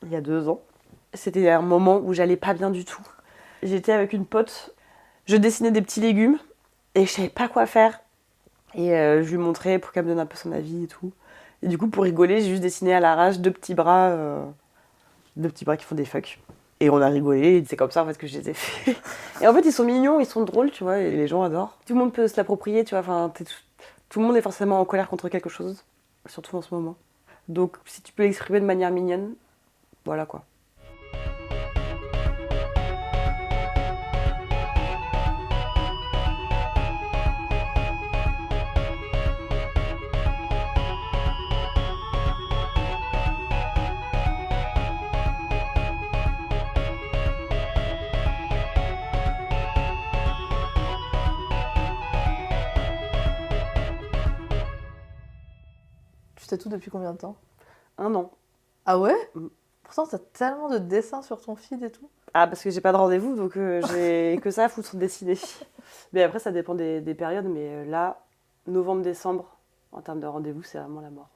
il y a 2 ans. C'était un moment où j'allais pas bien du tout. J'étais avec une pote, je dessinais des petits légumes et je savais pas quoi faire. Et je lui montrais pour qu'elle me donne un peu son avis et tout. Et du coup, pour rigoler, j'ai juste dessiné à l'arrache 2 petits bras qui font des fucks. Et on a rigolé, et c'est comme ça en fait que je les ai fait. Et en fait, ils sont mignons, ils sont drôles, tu vois, et les gens adorent. Tout le monde peut se l'approprier, tu vois, enfin, tout le monde est forcément en colère contre quelque chose, surtout en ce moment. Donc, si tu peux l'exprimer de manière mignonne, voilà quoi. Tu tatoues depuis combien de temps? 1 an. Ah ouais? Mm. Pourtant, t'as tellement de dessins sur ton feed et tout. Ah, parce que j'ai pas de rendez-vous, donc j'ai que ça à foutre de dessiner. Mais après, ça dépend des périodes, mais là, novembre-décembre, en termes de rendez-vous, c'est vraiment la mort.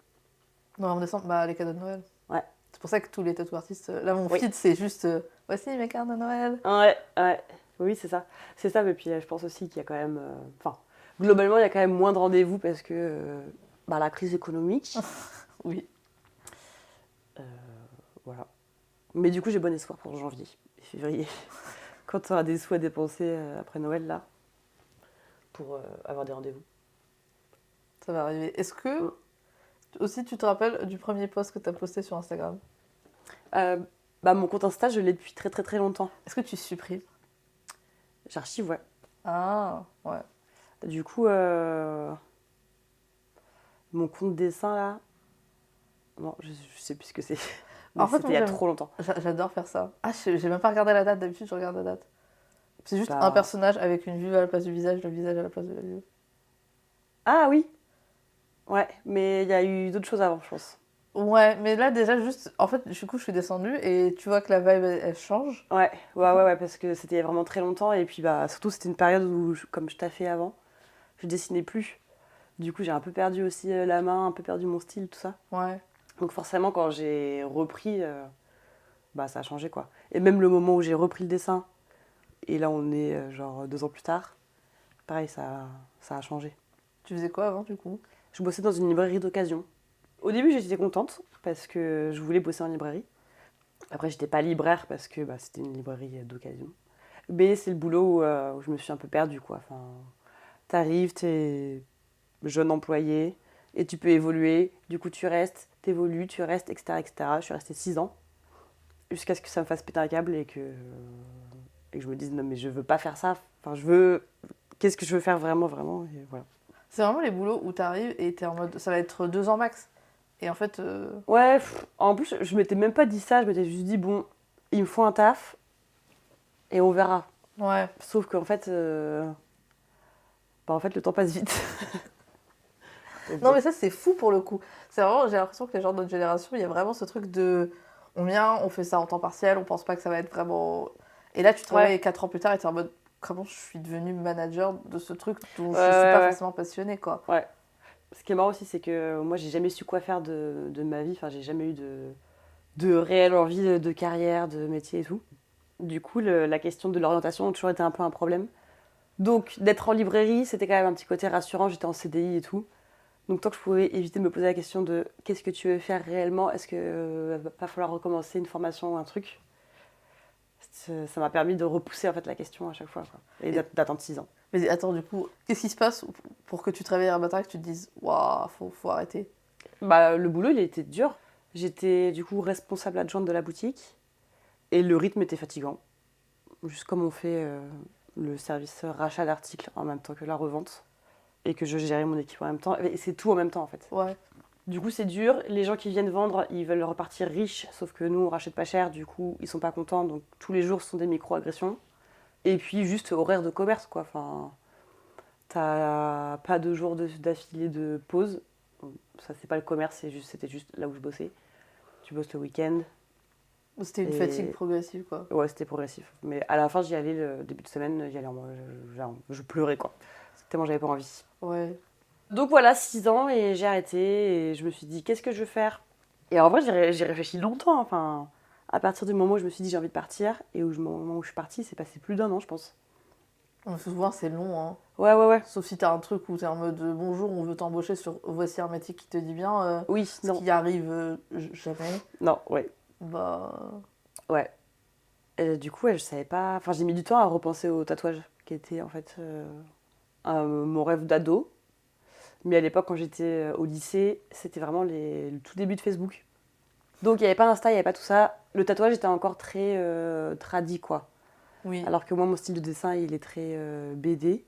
Novembre, décembre, bah les cadeaux de Noël. Ouais. C'est pour ça que tous les tattoo artistes. Là, mon Oui. feed, c'est juste voici mes cartes de Noël. Ouais, ouais. Oui, c'est ça. C'est ça, mais puis je pense aussi qu'il y a quand même. Enfin, globalement, il y a quand même moins de rendez-vous parce que bah, la crise économique. Oui. Voilà. Mais du coup, j'ai bon espoir pour janvier et février. Quand tu auras des sous à dépenser après Noël, là, pour avoir des rendez-vous. Ça va arriver. Est-ce que aussi tu te rappelles du premier post que t'as posté sur Instagram? Bah, mon compte Insta, je l'ai depuis très très très longtemps. Est-ce que tu supprimes? J'archive, ouais. Ah, ouais. Du coup, mon compte dessin, là. Non, je sais plus ce que c'est. Mais En fait, c'était moi, il y a trop longtemps. j'adore faire ça. Ah, j'ai même pas regardé la date. D'habitude, je regarde la date. C'est juste un Bah... personnage avec une vue à la place du visage, le visage à la place de la vue. Ah oui. Ouais, mais il y a eu d'autres choses avant, je pense. Ouais, mais là, déjà, juste. En fait, du coup, je suis descendue et tu vois que la vibe, elle change. Ouais, parce que c'était il y a vraiment très longtemps. Et puis, bah, surtout, c'était une période où, comme je taffais avant, je dessinais plus. Du coup, j'ai un peu perdu aussi la main, un peu perdu mon style, tout ça. Ouais. Donc, forcément, quand j'ai repris, bah, ça a changé, quoi. Et même le moment où j'ai repris le dessin, et là, on est genre 2 ans plus tard, pareil, ça a changé. Tu faisais quoi avant, du coup? Je bossais dans une librairie d'occasion. Au début, j'étais contente parce que je voulais bosser en librairie. Après, j'étais pas libraire parce que bah, c'était une librairie d'occasion. Mais c'est le boulot où je me suis un peu perdue, quoi. Enfin, t'arrives, t'es jeune employé et tu peux évoluer. Du coup, tu restes, t'évolues, tu restes, etc., etc. Je suis restée 6 ans jusqu'à ce que ça me fasse péter un câble et que je me dise non, mais je veux pas faire ça. Enfin, je veux. Qu'est-ce que je veux faire vraiment, vraiment et voilà. C'est vraiment les boulots où t'arrives et t'es en mode. Ça va être 2 ans max. Et en fait. Ouais, en plus, je m'étais même pas dit ça. Je m'étais juste dit, bon, il me faut un taf et on verra. Ouais. Sauf qu'en fait, bah, en fait, le temps passe vite. Non, mais ça, c'est fou pour le coup. C'est vraiment. J'ai l'impression que les gens de notre génération, il y a vraiment ce truc de. On vient, on fait ça en temps partiel, on pense pas que ça va être vraiment. Et là, tu te réveilles 4 ans plus tard et t'es en mode. Comment je suis devenue manager de ce truc dont je suis pas forcément passionnée, quoi. Ouais. Ce qui est marrant aussi, c'est que moi, j'ai jamais su quoi faire de ma vie. Enfin, j'ai jamais eu de réelle envie de carrière, de métier et tout. Du coup, la question de l'orientation a toujours été un peu un problème. Donc, d'être en librairie, c'était quand même un petit côté rassurant. J'étais en CDI et tout. Donc, tant que je pouvais éviter de me poser la question de qu'est-ce que tu veux faire réellement, est-ce qu'il va pas falloir recommencer une formation ou un truc, ça m'a permis de repousser en fait la question à chaque fois, quoi. Et d'attendre 6 ans. Mais attends, du coup, qu'est-ce qui se passe pour que tu te réveilles un matin et que tu te dises waouh, faut arrêter? Bah, le boulot, il était dur. J'étais du coup responsable adjointe de la boutique et le rythme était fatigant. Juste comme on fait le service rachat d'articles en même temps que la revente et que je gérais mon équipe en même temps. Et c'est tout en même temps en fait. Ouais. Du coup, c'est dur. Les gens qui viennent vendre, ils veulent repartir riches, sauf que nous, on rachète pas cher, du coup, ils sont pas contents. Donc, tous les jours sont des micro-agressions. Et puis, juste horaire de commerce, quoi. Enfin, t'as pas 2 jours d'affilée de pause. Ça, c'est pas le commerce, c'était juste là où je bossais. Tu bosses le week-end. C'était une fatigue progressive, quoi. Ouais, c'était progressif. Mais à la fin, j'y allais le début de semaine, j'y allais je pleurais, quoi. Tellement j'avais pas envie. Ouais. Donc voilà, 6 ans et j'ai arrêté et je me suis dit, qu'est-ce que je veux faire? Et en vrai, j'ai réfléchi longtemps. Enfin, À partir du moment où je me suis dit j'ai envie de partir, et au moment où je suis partie, c'est passé plus d'1 an, je pense. Souvent, c'est long, hein. Ouais. Sauf si t'as un truc où t'es en mode bonjour, on veut t'embaucher sur Voici Hermétique qui te dit bien, Oui, ce non. qui arrive jamais. Non, ouais. Bah. Ouais. Et du coup, ouais, je savais pas. Enfin, j'ai mis du temps à repenser au tatouage, qui était en fait mon rêve d'ado. Mais à l'époque, quand j'étais au lycée, c'était vraiment le tout début de Facebook. Donc il n'y avait pas Insta, il n'y avait pas tout ça. Le tatouage était encore très tradi, quoi. Oui. Alors que moi, mon style de dessin, il est très BD.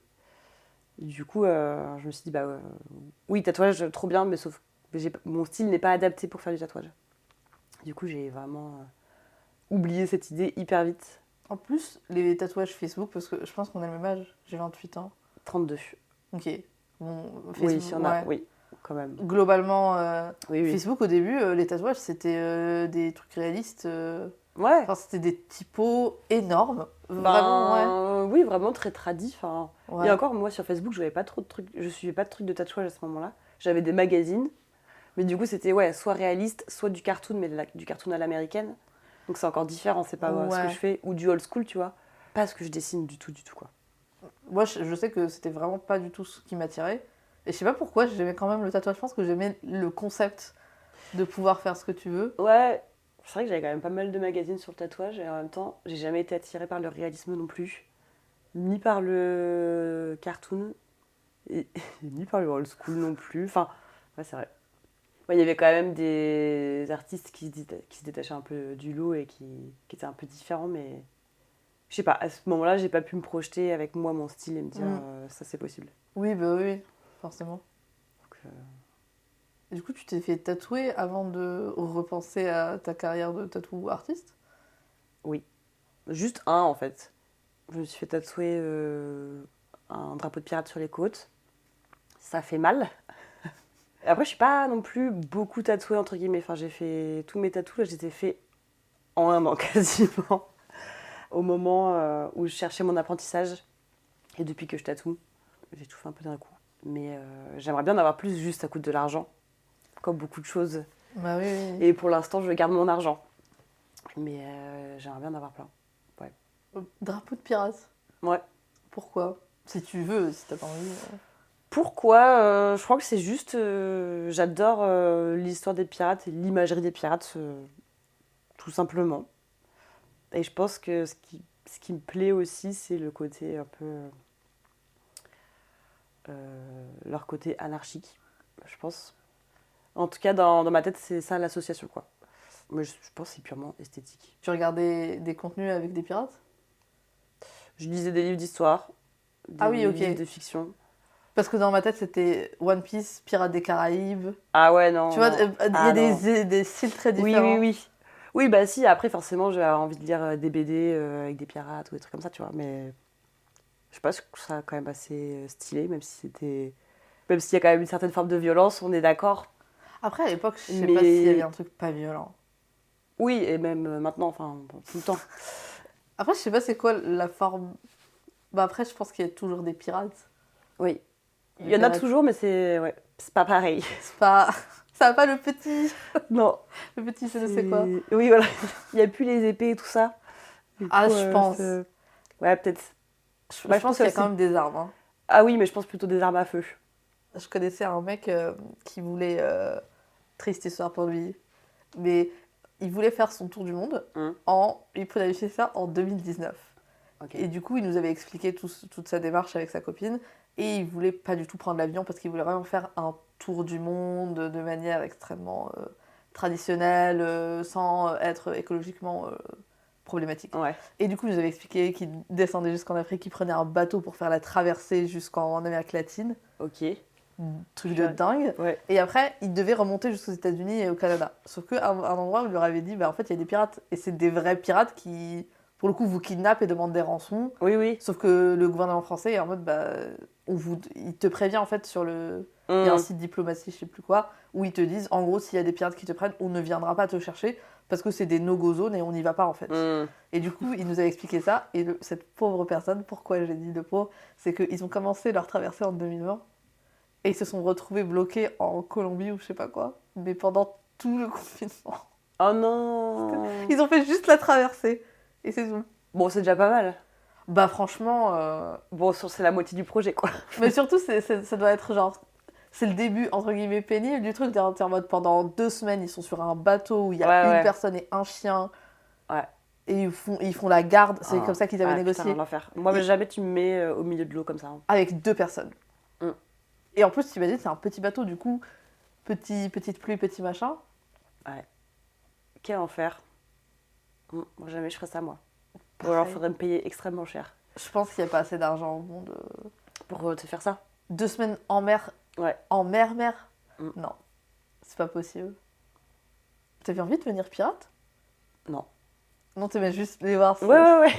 Du coup, je me suis dit, bah oui, tatouage, trop bien, mais sauf que mon style n'est pas adapté pour faire du tatouage. Du coup, j'ai vraiment oublié cette idée hyper vite. En plus, les tatouages Facebook, parce que je pense qu'on a le même âge, j'ai 28 ans. 32. Ok. Bon, Oui, Facebook, il y en a, ouais. oui, quand même. Globalement, Oui. Facebook au début, les tatouages c'était des trucs réalistes. Ouais. Enfin, c'était des typos énormes. Vraiment, ouais. Oui, vraiment très tradi. Enfin, Ouais. et encore, moi sur Facebook, je voyais pas trop de trucs. Je suivais pas de trucs de tatouage à ce moment-là. J'avais des magazines, mais du coup, c'était soit réaliste, soit du cartoon, mais du cartoon à l'américaine. Donc c'est encore différent, c'est pas ce que Ouais. je fais, ou du old school, tu vois. Pas ce que je dessine du tout, quoi. Moi, je sais que c'était vraiment pas du tout ce qui m'attirait. Et je sais pas pourquoi, j'aimais quand même le tatouage. Je pense que j'aimais le concept de pouvoir faire ce que tu veux. Ouais, c'est vrai que j'avais quand même pas mal de magazines sur le tatouage, et en même temps, j'ai jamais été attirée par le réalisme non plus, ni par le cartoon, et ni par le old school non plus. Enfin, ouais, c'est vrai. Ouais, il y avait quand même des artistes qui se détachaient un peu du lot et qui étaient un peu différents, mais je sais pas, à ce moment-là, j'ai pas pu me projeter avec moi, mon style, et me dire ça c'est possible. Oui, bah oui, forcément. Donc, Et du coup, tu t'es fait tatouer avant de repenser à ta carrière de tatou artiste? oui, juste un en fait. Je me suis fait tatouer un drapeau de pirate sur les côtes. Ça fait mal. Après, je suis pas non plus beaucoup tatouée, entre guillemets. Enfin, j'ai fait tous mes tatous, là, je les ai fait en 1 an quasiment. Au moment où je cherchais mon apprentissage. Et depuis que je tatoue, j'ai tout fait un peu d'un coup. Mais j'aimerais bien en avoir plus, juste ça coûte de l'argent. Comme beaucoup de choses. Bah oui, oui. Et pour l'instant, je garde mon argent. Mais j'aimerais bien en avoir plein. Drapeau de pirate. Ouais. Pourquoi? Si tu veux, si t'as pas envie. Pourquoi Je crois que c'est juste. J'adore l'histoire des pirates et l'imagerie des pirates, tout simplement. Et je pense que ce qui me plaît aussi, c'est le côté un peu. Leur côté anarchique, je pense. En tout cas, dans ma tête, c'est ça l'association, quoi. Mais je pense que c'est purement esthétique. Tu regardais des contenus avec des pirates? Je lisais des livres d'histoire, Ah oui, ok. livres de fiction. Parce que dans ma tête, c'était One Piece, Pirates des Caraïbes. Ah ouais, non. Tu vois, non. il y a des styles très Oui, différents. oui. Oui, bah si, après, forcément, j'ai envie de lire des BD avec des pirates ou des trucs comme ça, tu vois. Mais je sais pas, je trouve ça quand même assez stylé, même si c'était. Même s'il y a quand même une certaine forme de violence, on est d'accord. Après, à l'époque, je sais Mais- pas s'il y avait un truc pas violent. Oui, et même maintenant, enfin, tout le temps. Après, je sais pas c'est quoi la forme. Bah après, je pense qu'il y a toujours des pirates. Oui. Des Il y en a pirates. toujours, mais c'est pas pareil. C'est pas. Ça va pas le petit. Non. Le petit, je ne sais quoi. Oui, voilà. Il n'y a plus les épées et tout ça. Du Ah, coup, je pense. Ouais, peut-être. Je Bah, pense que qu'il y a c'est- quand même des armes. Hein. Ah oui, mais je pense plutôt des armes à feu. Je connaissais un mec qui voulait. Triste histoire pour lui. Mais il voulait faire son tour du monde. Il planifiait ça en 2019. Ok. Et du coup, il nous avait expliqué toute sa démarche avec sa copine. Et il voulait pas du tout prendre l'avion parce qu'il voulait vraiment faire un tour du monde de manière extrêmement traditionnelle, sans être écologiquement problématique. Ouais. Et du coup, il nous avait expliqué qu'il descendait jusqu'en Afrique, qu'il prenait un bateau pour faire la traversée jusqu'en Amérique latine. Ok. Truc de dingue. Ouais. Et après, il devait remonter jusqu'aux États-Unis et au Canada. Sauf qu'à un endroit, on lui avait dit, bah, en fait, il y a des pirates. Et c'est des vrais pirates qui, pour le coup, vous kidnappent et demandent des rançons. Oui, oui. Sauf que le gouvernement français est en mode, bah, il te prévient en fait sur le. Il y a un site diplomatie, je sais plus quoi, où ils te disent, en gros, s'il y a des pirates qui te prennent, on ne viendra pas te chercher parce que c'est des no-go zones et on n'y va pas en fait. Et du coup, il nous a expliqué ça. Et cette pauvre personne, pourquoi j'ai dit de pauvre, c'est qu'ils ont commencé leur traversée en 2020 et ils se sont retrouvés bloqués en Colombie ou je sais pas quoi, mais pendant tout le confinement. Oh non. Ils ont fait juste la traversée. Et c'est tout. Bon, c'est déjà pas mal. Bah franchement... Bon, c'est la moitié du projet, quoi. Mais surtout, ça doit être genre... C'est le début, entre guillemets, pénible du truc. T'es en mode, pendant 2 semaines, ils sont sur un bateau où il y a une personne et un chien. Ouais. Et ils font la garde. C'est comme ça qu'ils avaient négocié. Putain, l'enfer. Moi, jamais tu me mets au milieu de l'eau comme ça. Hein. Avec 2 personnes. Et en plus, tu imagines, c'est un petit bateau, du coup, petite pluie, petit machin. Ouais. Quel enfer. Moi, jamais je ferais ça, moi. Ou alors, faudrait me payer extrêmement cher. Je pense qu'il n'y a pas assez d'argent au monde. Pour te faire ça 2 semaines en mer. Ouais. En mer. Non. C'est pas possible. T'avais envie de devenir pirate? Non. Non, t'aimais juste les voir. Ouais.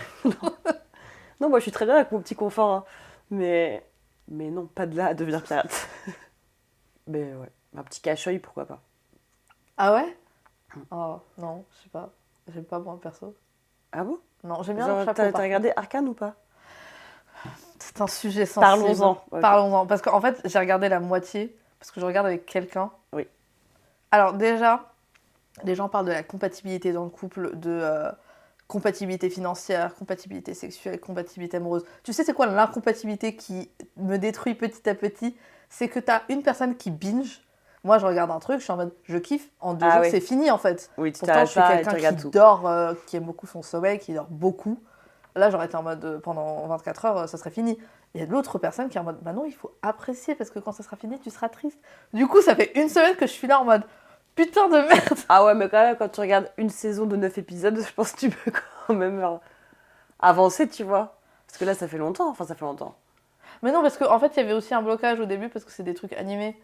Non, moi, je suis très bien avec mon petit confort. Hein. Mais non, pas de là à devenir pirate. Mais ouais. Un petit cache-œil, pourquoi pas. Ah ouais? Oh, non, je sais pas. J'aime pas, moi, perso. Ah bon? Non, j'aime bien le chapeau. T'as regardé Arcane ou pas? C'est un sujet sensible. Parlons-en. Okay. Parlons-en. Parce qu'en fait, j'ai regardé la moitié. Parce que je regarde avec quelqu'un. Oui. Alors, déjà, les gens parlent de la compatibilité dans le couple, de compatibilité financière, compatibilité sexuelle, compatibilité amoureuse. Tu sais, c'est quoi l'incompatibilité qui me détruit petit à petit? C'est que t'as une personne qui binge. Moi, je regarde un truc, je suis en mode, je kiffe. En 2 jours, oui. c'est fini, en fait. Oui, tu Pourtant, je suis quelqu'un qui dort, qui aime beaucoup son sommeil, qui dort beaucoup. Là, j'aurais été en mode, pendant 24 heures, ça serait fini. Il y a d'autres personnes qui sont en mode, bah non, il faut apprécier, parce que quand ça sera fini, tu seras triste. Du coup, ça fait 1 semaine que je suis là en mode, putain de merde. Ah ouais, mais quand même, quand tu regardes une saison de 9 épisodes, je pense que tu peux quand même avancer, tu vois. Parce que là, ça fait longtemps. Enfin, ça fait longtemps. Mais non, parce qu'en fait, il y avait aussi un blocage au début, parce que c'est des trucs animés.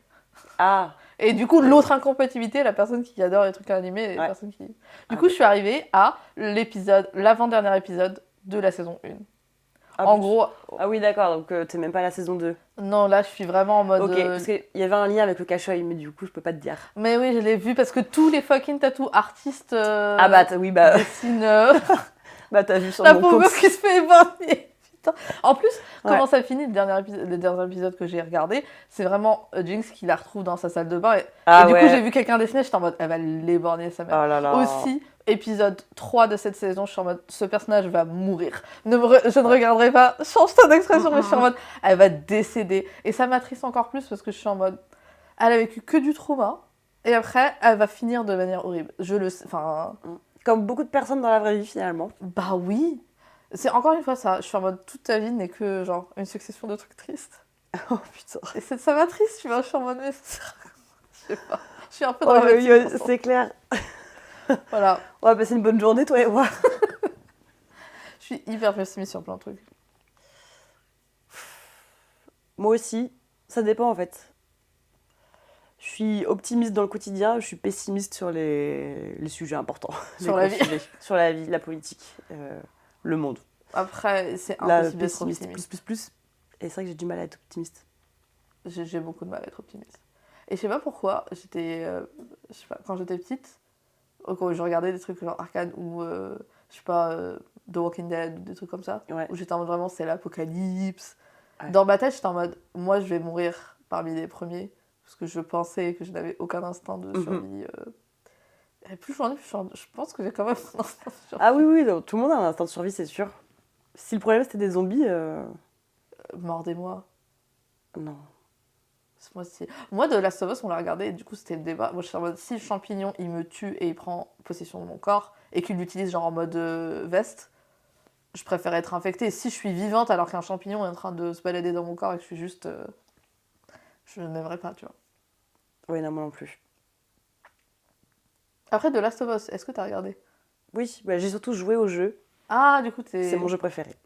Ah. Et du coup, l'autre incompatibilité, la personne qui adore les trucs animés, et la personne qui... Du coup, je suis arrivée à l'avant-dernier épisode de la saison 1. En gros... Ah oui, d'accord, donc t'es même pas à la saison 2. Non, là, je suis vraiment en mode... Ok, parce qu'il y avait un lien avec le cache-œil, mais du coup, je peux pas te dire. Mais oui, je l'ai vu, parce que tous les fucking tattoo artistes... Ah bah, oui, bah... dessinent... bah, t'as vu sur la mon pauvre compte. qui se fait épargner. Putain. En plus, comment ça finit le dernier épisode que j'ai regardé, c'est vraiment Jinx qui la retrouve dans sa salle de bain. Et du coup, j'ai vu quelqu'un dessiner, j'étais en mode, elle va l'éborgner sa mère. Oh là là. Aussi, épisode 3 de cette saison, je suis en mode, ce personnage va mourir. Je ne regarderai pas, change ton expression, mais je suis en mode, elle va décéder. Et ça m'attriste encore plus parce que je suis en mode, elle a vécu que du trauma. Et après, elle va finir de manière horrible. Je le sais, enfin... Comme beaucoup de personnes dans la vraie vie, finalement. Bah oui. C'est encore une fois ça. Je suis en mode, toute ta vie n'est que genre une succession de trucs tristes. Oh putain. Et ça m'attriste, tu vois. Je suis en mode, mais je sais pas. Je suis un peu dans c'est clair. Voilà. On va passer une bonne journée, toi et moi. Je suis hyper pessimiste sur plein de trucs. Moi aussi. Ça dépend, en fait. Je suis optimiste dans le quotidien, je suis pessimiste sur les sujets importants. Sur la vie. Sur la vie, la politique, le monde. Après, c'est impossible d'être optimiste. Plus. Et c'est vrai que j'ai du mal à être optimiste. J'ai beaucoup de mal à être optimiste. Et je sais pas pourquoi, je sais pas, quand j'étais petite, quand je regardais des trucs genre Arcane ou, je sais pas, The Walking Dead ou des trucs comme ça, où j'étais en mode vraiment, c'est l'apocalypse. Ouais. Dans ma tête, j'étais en mode, moi, je vais mourir parmi les premiers. Parce que je pensais que je n'avais aucun instinct de survie. Et plus j'en ai, plus je pense que j'ai quand même un instinct de survie. Ah oui, donc, tout le monde a un instinct de survie, c'est sûr. Si le problème c'était des zombies... Mordez-moi. Non. Moi, de Last of Us, on l'a regardé et du coup, c'était le débat. Moi, je suis en mode, si le champignon, il me tue et il prend possession de mon corps et qu'il l'utilise genre en mode veste, je préfère être infectée. Si je suis vivante alors qu'un champignon est en train de se balader dans mon corps et que je suis juste... je n'aimerais pas, tu vois. Oui, non, moi non plus. Après, de Last of Us, est-ce que t'as regardé? Oui, bah, j'ai surtout joué au jeu. Ah, du coup, c'est mon jeu préféré.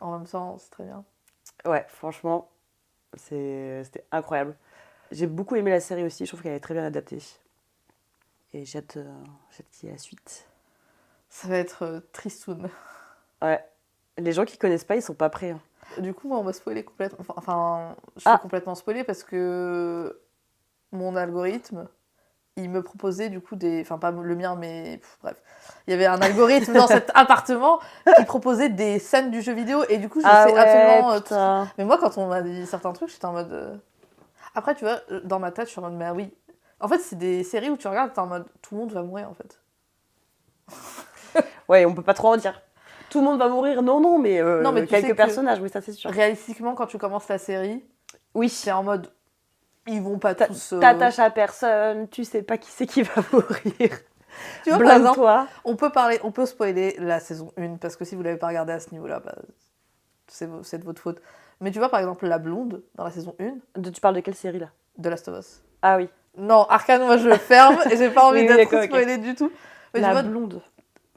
En même temps, c'est très bien. Ouais, franchement, c'était incroyable. J'ai beaucoup aimé la série aussi, je trouve qu'elle est très bien adaptée. Et j'ai hâte qu'il y ait la suite. Ça va être tristoun. Ouais. Les gens qui connaissent pas, ils sont pas prêts. Hein. Du coup, moi, on va spoiler complètement. Enfin, je suis complètement spoiler parce que mon algorithme, il me proposait du coup des... Enfin, pas le mien, mais bref. Il y avait un algorithme dans cet appartement qui proposait des scènes du jeu vidéo et du coup, je sais absolument... Mais moi, quand on m'a dit certains trucs, j'étais en mode... Après, tu vois, dans ma tête, je suis en mode, mais oui. En fait, c'est des séries où tu regardes, t'es en mode, tout le monde va mourir, en fait. Ouais, on peut pas trop en dire. Tout le monde va mourir, non, mais, Non, mais tu sais quelques que- personnages, oui, ça c'est sûr. Réalistiquement, quand tu commences la série, Oui, c'est en mode, ils vont pas T'a- tous... t'attaches à personne, tu sais pas qui c'est qui va mourir. Tu vois, par exemple, Blâme-toi. on peut spoiler la saison 1, parce que si vous l'avez pas regardé à ce niveau-là, bah, c'est de votre faute. Mais tu vois, par exemple, la blonde, dans la saison 1 Tu parles de quelle série là? de Last of Us. Ah oui. Non, Arcane, moi je le ferme, et j'ai pas envie Oui, d'être d'accord, ok. spoilée du tout. Mais tu La vois, blonde.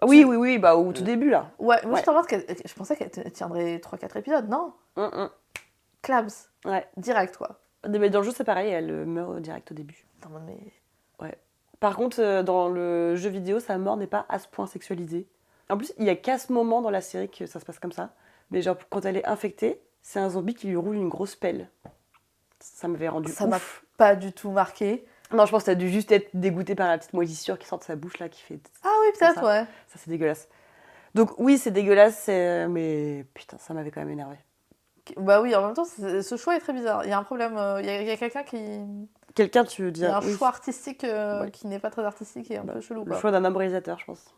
Oui, bah au tout début là. ouais, moi Ouais. je t'en pense je pensais qu'elle tiendrait 3-4 épisodes, non? Clams, Ouais. direct quoi. Mais dans le jeu c'est pareil, elle meurt direct au début. Attends, mais... Par contre, dans le jeu vidéo, sa mort n'est pas à ce point sexualisée. En plus, il y a qu'à ce moment dans la série que ça se passe comme ça. Mais genre, quand elle est infectée, c'est un zombie qui lui roule une grosse pelle. Ça m'avait rendu Ça m'a ouf. pas du tout marqué. Non, je pense que t'as dû juste être dégoûté par la petite moisissure qui sort de sa bouche là, qui fait... Ah oui, peut-être, ça. ouais. Ça, c'est dégueulasse. Donc oui, c'est dégueulasse, mais putain, ça m'avait quand même énervé. Bah oui, en même temps, ce choix est très bizarre. Il y a un problème, il y a quelqu'un qui... Quelqu'un, tu veux Il y a dire... un oui. choix artistique Ouais. qui n'est pas très artistique et un peu chelou, Le quoi. choix d'un homme réalisateur, je pense.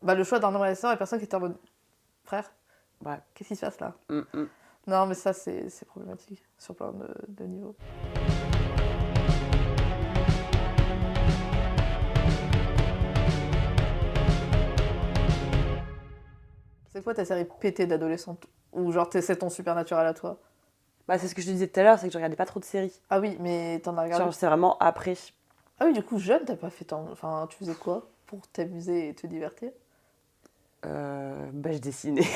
Bah le choix d'un homme et et personne qui était en mode... Frère, Ouais. qu'est-ce qui se passe là? Mm. Non, mais ça, c'est problématique sur plein de niveaux. C'est quoi ta série pétée d'adolescente? Ou genre c'est ton Supernatural à toi? Bah, c'est ce que je te disais tout à l'heure, c'est que je regardais pas trop de séries. Ah oui, mais t'en as regardé? Genre, c'est vraiment après. Ah oui, du coup, jeune, t'as pas fait tant... Enfin, tu faisais quoi pour t'amuser et te divertir? Bah, je dessinais.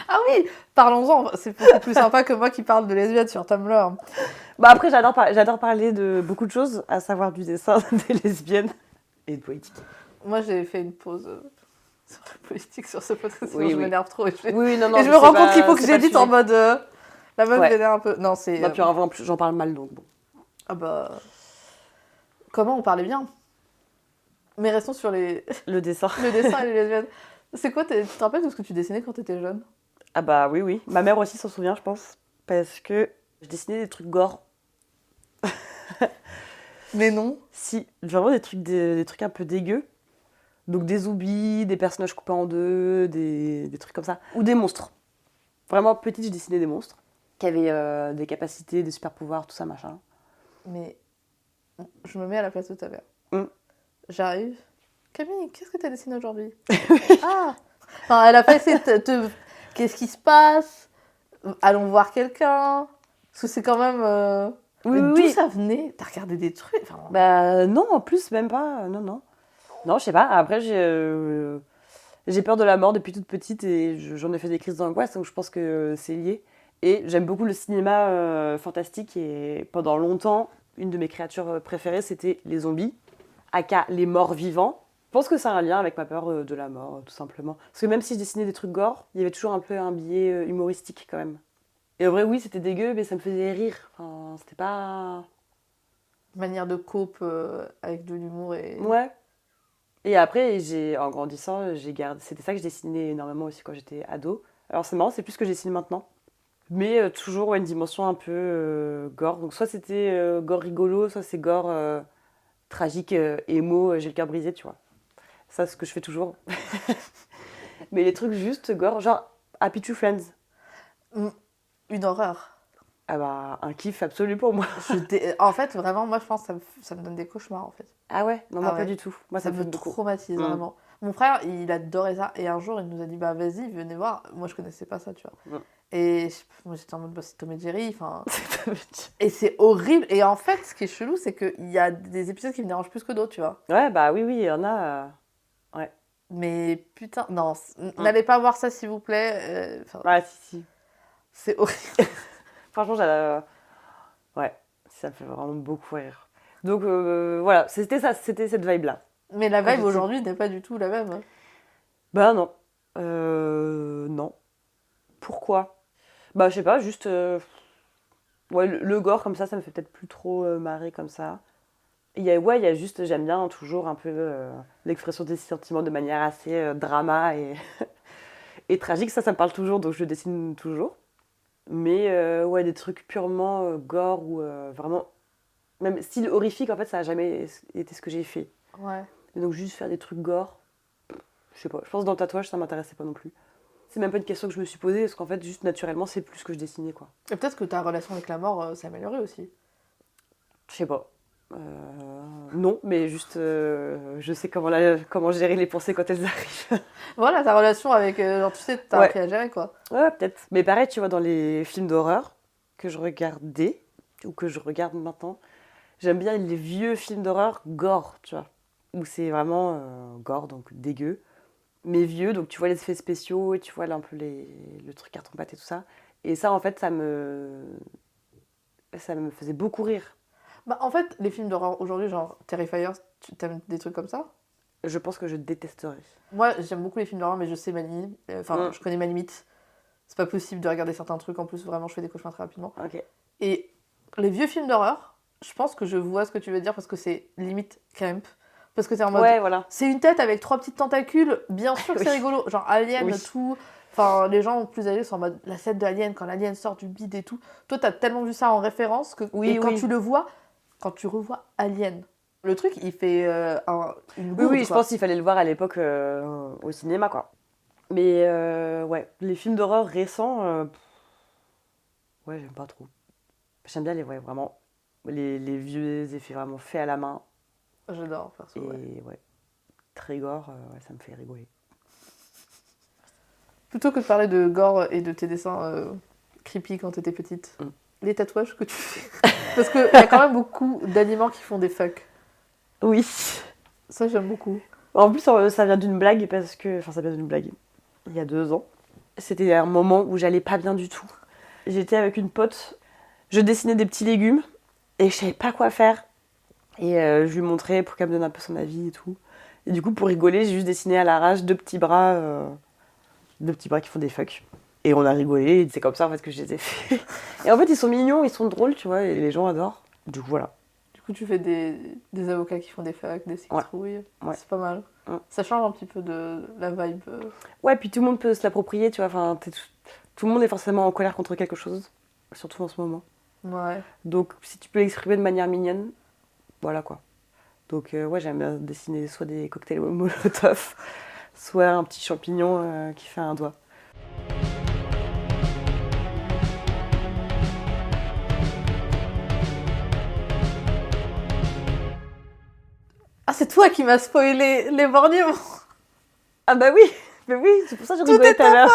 Ah oui, parlons-en, c'est beaucoup plus sympa que moi qui parle de lesbiennes sur Tumblr. Bah, après, j'adore parler de beaucoup de choses, à savoir du dessin, des lesbiennes et de politique. Moi, j'ai fait une pause sur la politique sur ce podcast, sinon Oui, je oui. m'énerve trop. Et Oui, non, je me rends compte qu'il faut que c'est pas le j'édite en sujet. mode... la meuf Ouais. vénère un peu. Non, c'est... Bah, puis en plus, j'en parle mal, donc bon. Ah bah... Comment on parlait bien? Mais restons sur les... Le dessin. le dessin et les lesbiennes. C'est quoi, tu te rappelles de ce que tu dessinais quand t'étais jeune? Ah bah oui. Ma mère aussi s'en souvient, je pense. Parce que je dessinais des trucs gore. Mais non. Si, vraiment des trucs un peu dégueux. Donc des zombies, des personnages coupés en deux, des trucs comme ça. Ou des monstres. Vraiment petite, je dessinais des monstres. Qui avaient des capacités, des super pouvoirs, tout ça, machin. Mais je me mets à la place de ta mère. Mm. J'arrive. Camille, qu'est-ce que t'as dessiné aujourd'hui? Ah! Enfin, elle a pas essayé de Qu'est-ce qui se passe? Allons voir quelqu'un. Parce que c'est quand même... Oui, Mais oui, d'où oui. ça venait? T'as regardé des trucs? Enfin, Bah non, en plus, même pas. Non. Non, je sais pas. Après, j'ai peur de la mort depuis toute petite et j'en ai fait des crises d'angoisse, donc je pense que c'est lié. Et j'aime beaucoup le cinéma fantastique et pendant longtemps, une de mes créatures préférées, c'était les zombies, aka les morts vivants. Je pense que ça a un lien avec ma peur de la mort, tout simplement. Parce que même si je dessinais des trucs gore, il y avait toujours un peu un biais humoristique quand même. Et en vrai, oui, c'était dégueu, mais ça me faisait rire. Enfin, c'était pas... manière de cope avec de l'humour et... Ouais. Et après, en grandissant, j'ai gardé. C'était ça que je dessinais énormément aussi quand j'étais ado. Alors c'est marrant, c'est plus ce que je dessine maintenant. Mais toujours ouais, une dimension un peu gore. Donc soit c'était gore rigolo, soit c'est gore tragique, émo, j'ai le cœur brisé, tu vois. Ça, c'est ce que je fais toujours. Mais les trucs juste gore, genre Happy Tree Friends. Une horreur. Ah bah, un kiff absolu pour moi. En fait, vraiment, moi, je pense que ça me donne des cauchemars, en fait. Ah ouais? Non, Ah moi ouais. pas du tout. Moi, Ça me me fait beaucoup. traumatise, Mm. vraiment. Mon frère, il adorait ça. Et un jour, il nous a dit, bah vas-y, venez voir. Moi, je connaissais pas ça, tu vois. Mm. Et moi, j'étais en mode, bah c'est Tom et Jerry. Enfin... Et c'est horrible. Et en fait, ce qui est chelou, c'est qu'il y a des épisodes qui me dérangent plus que d'autres, tu vois. Ouais, bah oui, il y en a. Ouais. Mais putain, non, n'allez pas voir ça, s'il vous plaît. Ouais, si. C'est horrible. Franchement, j'adore. Ouais, ça me fait vraiment beaucoup rire. Donc voilà, c'était ça, c'était cette vibe-là. Mais la Quand vibe j'étais- aujourd'hui n'est pas du tout la même. Bah non. Non. Pourquoi? Bah je sais pas, juste... Ouais, le gore comme ça me fait peut-être plus trop marrer comme ça. Il y a juste, j'aime bien toujours un peu l'expression des sentiments de manière assez drama et tragique. Ça me parle toujours, donc je dessine toujours. Mais ouais, des trucs purement gore ou vraiment... Même style horrifique, en fait, ça a jamais été ce que j'ai fait. Ouais. Et donc juste faire des trucs gore, Je sais pas, je pense que dans le tatouage, ça m'intéressait pas non plus. C'est même pas une question que je me suis posée, parce qu'en fait, juste naturellement, c'est plus ce que je dessinais, quoi. Et peut-être que ta relation avec la mort s'est améliorée aussi. Je sais pas. Non, mais juste, je sais comment gérer les pensées quand elles arrivent. Voilà, ta relation avec... genre, tu sais, t'as Ouais. appris à gérer, quoi. Ouais, peut-être. Mais pareil, tu vois, dans les films d'horreur que je regardais, ou que je regarde maintenant, j'aime bien les vieux films d'horreur gore, tu vois. Où c'est vraiment gore, donc dégueu. Mais vieux, donc tu vois les effets spéciaux, et tu vois là, un peu le truc carton-pâte et tout ça. Et ça, en fait, ça me faisait beaucoup rire. Bah, en fait, les films d'horreur aujourd'hui, genre Terrifier, tu t'aimes des trucs comme ça? Je pense que je détesterais. Moi, j'aime beaucoup les films d'horreur, mais je sais ma limite. Enfin, Mm. je connais ma limite. C'est pas possible de regarder certains trucs. En plus, vraiment, je fais des cauchemars très rapidement. Ok. Et les vieux films d'horreur, je pense que je vois ce que tu veux dire parce que c'est limite camp. Parce que t'es en mode. Ouais, voilà. C'est une tête avec 3 petites tentacules. Bien sûr que Oui. c'est rigolo. Genre Alien, Oui. tout. Enfin, les gens plus âgés sont en mode la scène de Alien, quand l'Alien sort du bide et tout. Toi, t'as tellement vu ça en référence que. Oui, Et quand oui. tu le vois, quand tu revois Alien, le truc, il fait une Oui, gourde, oui, je quoi. pense qu'il fallait le voir à l'époque au cinéma, quoi. Mais ouais, les films d'horreur récents, ouais, j'aime pas trop. J'aime bien ouais, vraiment les vieux effets vraiment faits à la main. J'adore, perso, Et ouais. ouais, très gore, ouais, ça me fait rigoler. Plutôt que de parler de gore et de tes dessins creepy quand t'étais petite, Mm. les tatouages que tu fais. Parce qu'il y a quand même beaucoup d'aliments qui font des fucks. Oui. Ça, j'aime beaucoup. En plus, ça vient d'une blague, parce que. Enfin, ça vient d'une blague. Il y a 2 ans. C'était un moment où j'allais pas bien du tout. J'étais avec une pote, je dessinais des petits légumes, et je savais pas quoi faire. Et je lui montrais pour qu'elle me donne un peu son avis et tout. Et du coup, pour rigoler, j'ai juste dessiné à l'arrache 2 petits bras qui font des fucks. Et on a rigolé, et c'est comme ça en fait que je les ai fait. Et en fait, ils sont mignons, ils sont drôles, tu vois, et les gens adorent. Du coup, voilà. Du coup, tu fais des avocats qui font des fucks, des citrouilles. Ouais. C'est pas mal. Mm. Ça change un petit peu de la vibe. Ouais, puis tout le monde peut se l'approprier, tu vois. Enfin, tout le monde est forcément en colère contre quelque chose, surtout en ce moment. Ouais. Donc, si tu peux l'exprimer de manière mignonne, voilà quoi. Donc, ouais, j'aime bien dessiner soit des cocktails Molotov, soit un petit champignon qui fait un doigt. Ah, c'est toi qui m'as spoilé les borgnons. Ah bah oui, mais oui, c'est pour ça que je Tout rigolais est tout à l'heure.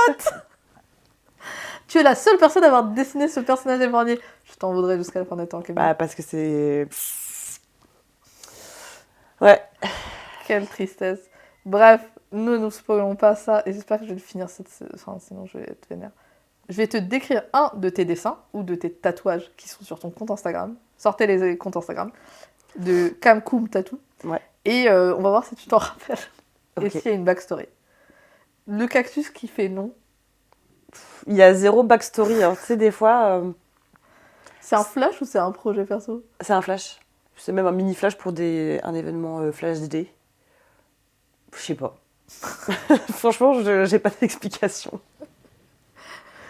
Tu es la seule personne à avoir dessiné ce personnage des borgnés. Je t'en voudrais jusqu'à la fin des temps, Camille. Bah parce que c'est... Ouais. Quelle tristesse. Bref, ne nous spoilons pas ça. Et j'espère que je vais le finir Enfin, sinon je vais être vénère. Je vais te décrire un de tes dessins ou de tes tatouages qui sont sur ton compte Instagram. Sortez les comptes Instagram de Camcoum Tattoo. Ouais. Et on va voir si tu t'en rappelles. Et Ok. s'il y a une backstory. Le cactus qui fait non. Il y a zéro backstory, hein. Tu sais, des fois, C'est un flash ou c'est un projet perso? c'est un flash. C'est même un mini flash pour un événement Flash DD. Je sais pas. Franchement, j'ai pas d'explication.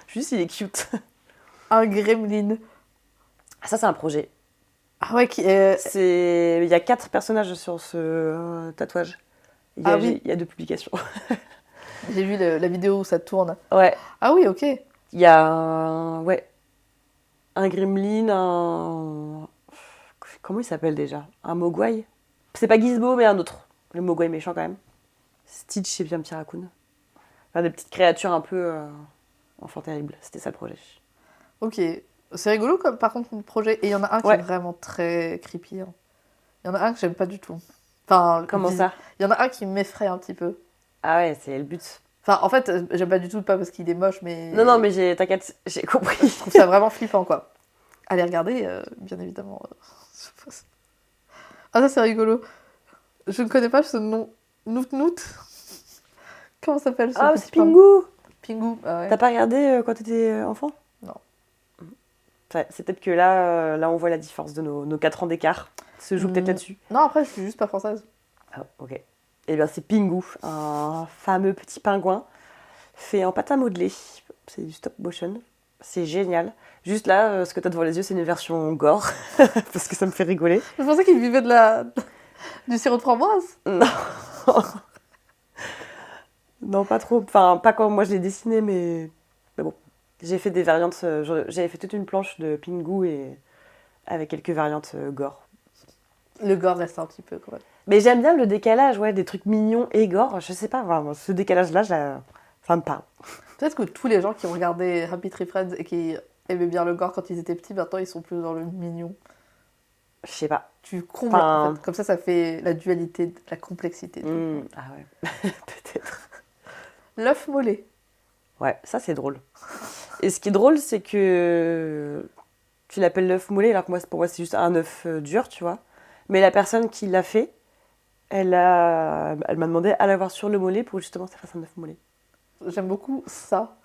Juste, il est cute. Un gremlin. Ça, c'est un projet. Ah ouais, Il y a 4 personnages sur ce tatouage. Ah oui. Il y a 2 publications. J'ai vu la vidéo où ça tourne. Ouais. Ah oui, ok. Il y a un gremlin, comment il s'appelle déjà? Un mogwai? C'est pas Gizmo, mais un autre. Le mogwai méchant quand même. Stitch et bien petit raccoon. Enfin, des petites créatures un peu enfants terribles. C'était ça le projet. Ok. C'est rigolo comme par contre le projet. Et il y en a un qui est vraiment très creepy. Hein. Il y en a un que j'aime pas du tout. Enfin, Comment ça? Il y en a un qui m'effraie un petit peu. Ah ouais, c'est le but. Enfin, en fait, j'aime pas du tout, pas parce qu'il est moche, mais... Non, mais t'inquiète, j'ai compris. Je trouve ça vraiment flippant, quoi. Allez regarder, bien évidemment. Ah, ça, c'est rigolo. Je ne connais pas ce nom. Nout. Comment s'appelle ce Ah, petit c'est Pingu! Pingu, ah ouais. T'as pas regardé quand t'étais enfant? Non. C'est peut-être que là, on voit la différence de nos 4 ans d'écart. Se joue peut-être là-dessus. Non, après, je suis juste pas française. Ah, ok. Eh bien, c'est Pingu, un fameux petit pingouin fait en pâte à modeler. C'est du stop motion. C'est génial. Juste là, ce que t'as devant les yeux, c'est une version gore, parce que ça me fait rigoler. Je pensais qu'il vivait du sirop de framboise. Non. Non, pas trop. Enfin, pas comme moi je l'ai dessiné, mais bon. J'ai fait des variantes. J'avais fait toute une planche de Pingu et avec quelques variantes gore. Le gore reste un petit peu, quoi. Mais j'aime bien le décalage, ouais, des trucs mignons et gore. Je sais pas, vraiment, ce décalage-là, ça me parle. Peut-être que tous les gens qui ont regardé Happy Tree Friends et qui aimaient bien le gore quand ils étaient petits, maintenant ils sont plus dans le mignon. Je sais pas. Tu combles, en fait. Comme ça fait la dualité, la complexité. Ah ouais, peut-être. L'œuf mollet. Ouais, ça c'est drôle. Et ce qui est drôle, c'est que tu l'appelles l'œuf mollet, alors que pour moi c'est juste un œuf dur, tu vois. Mais la personne qui l'a fait, elle m'a demandé à l'avoir sur le mollet pour justement que ça fasse un œuf mollet. J'aime beaucoup ça.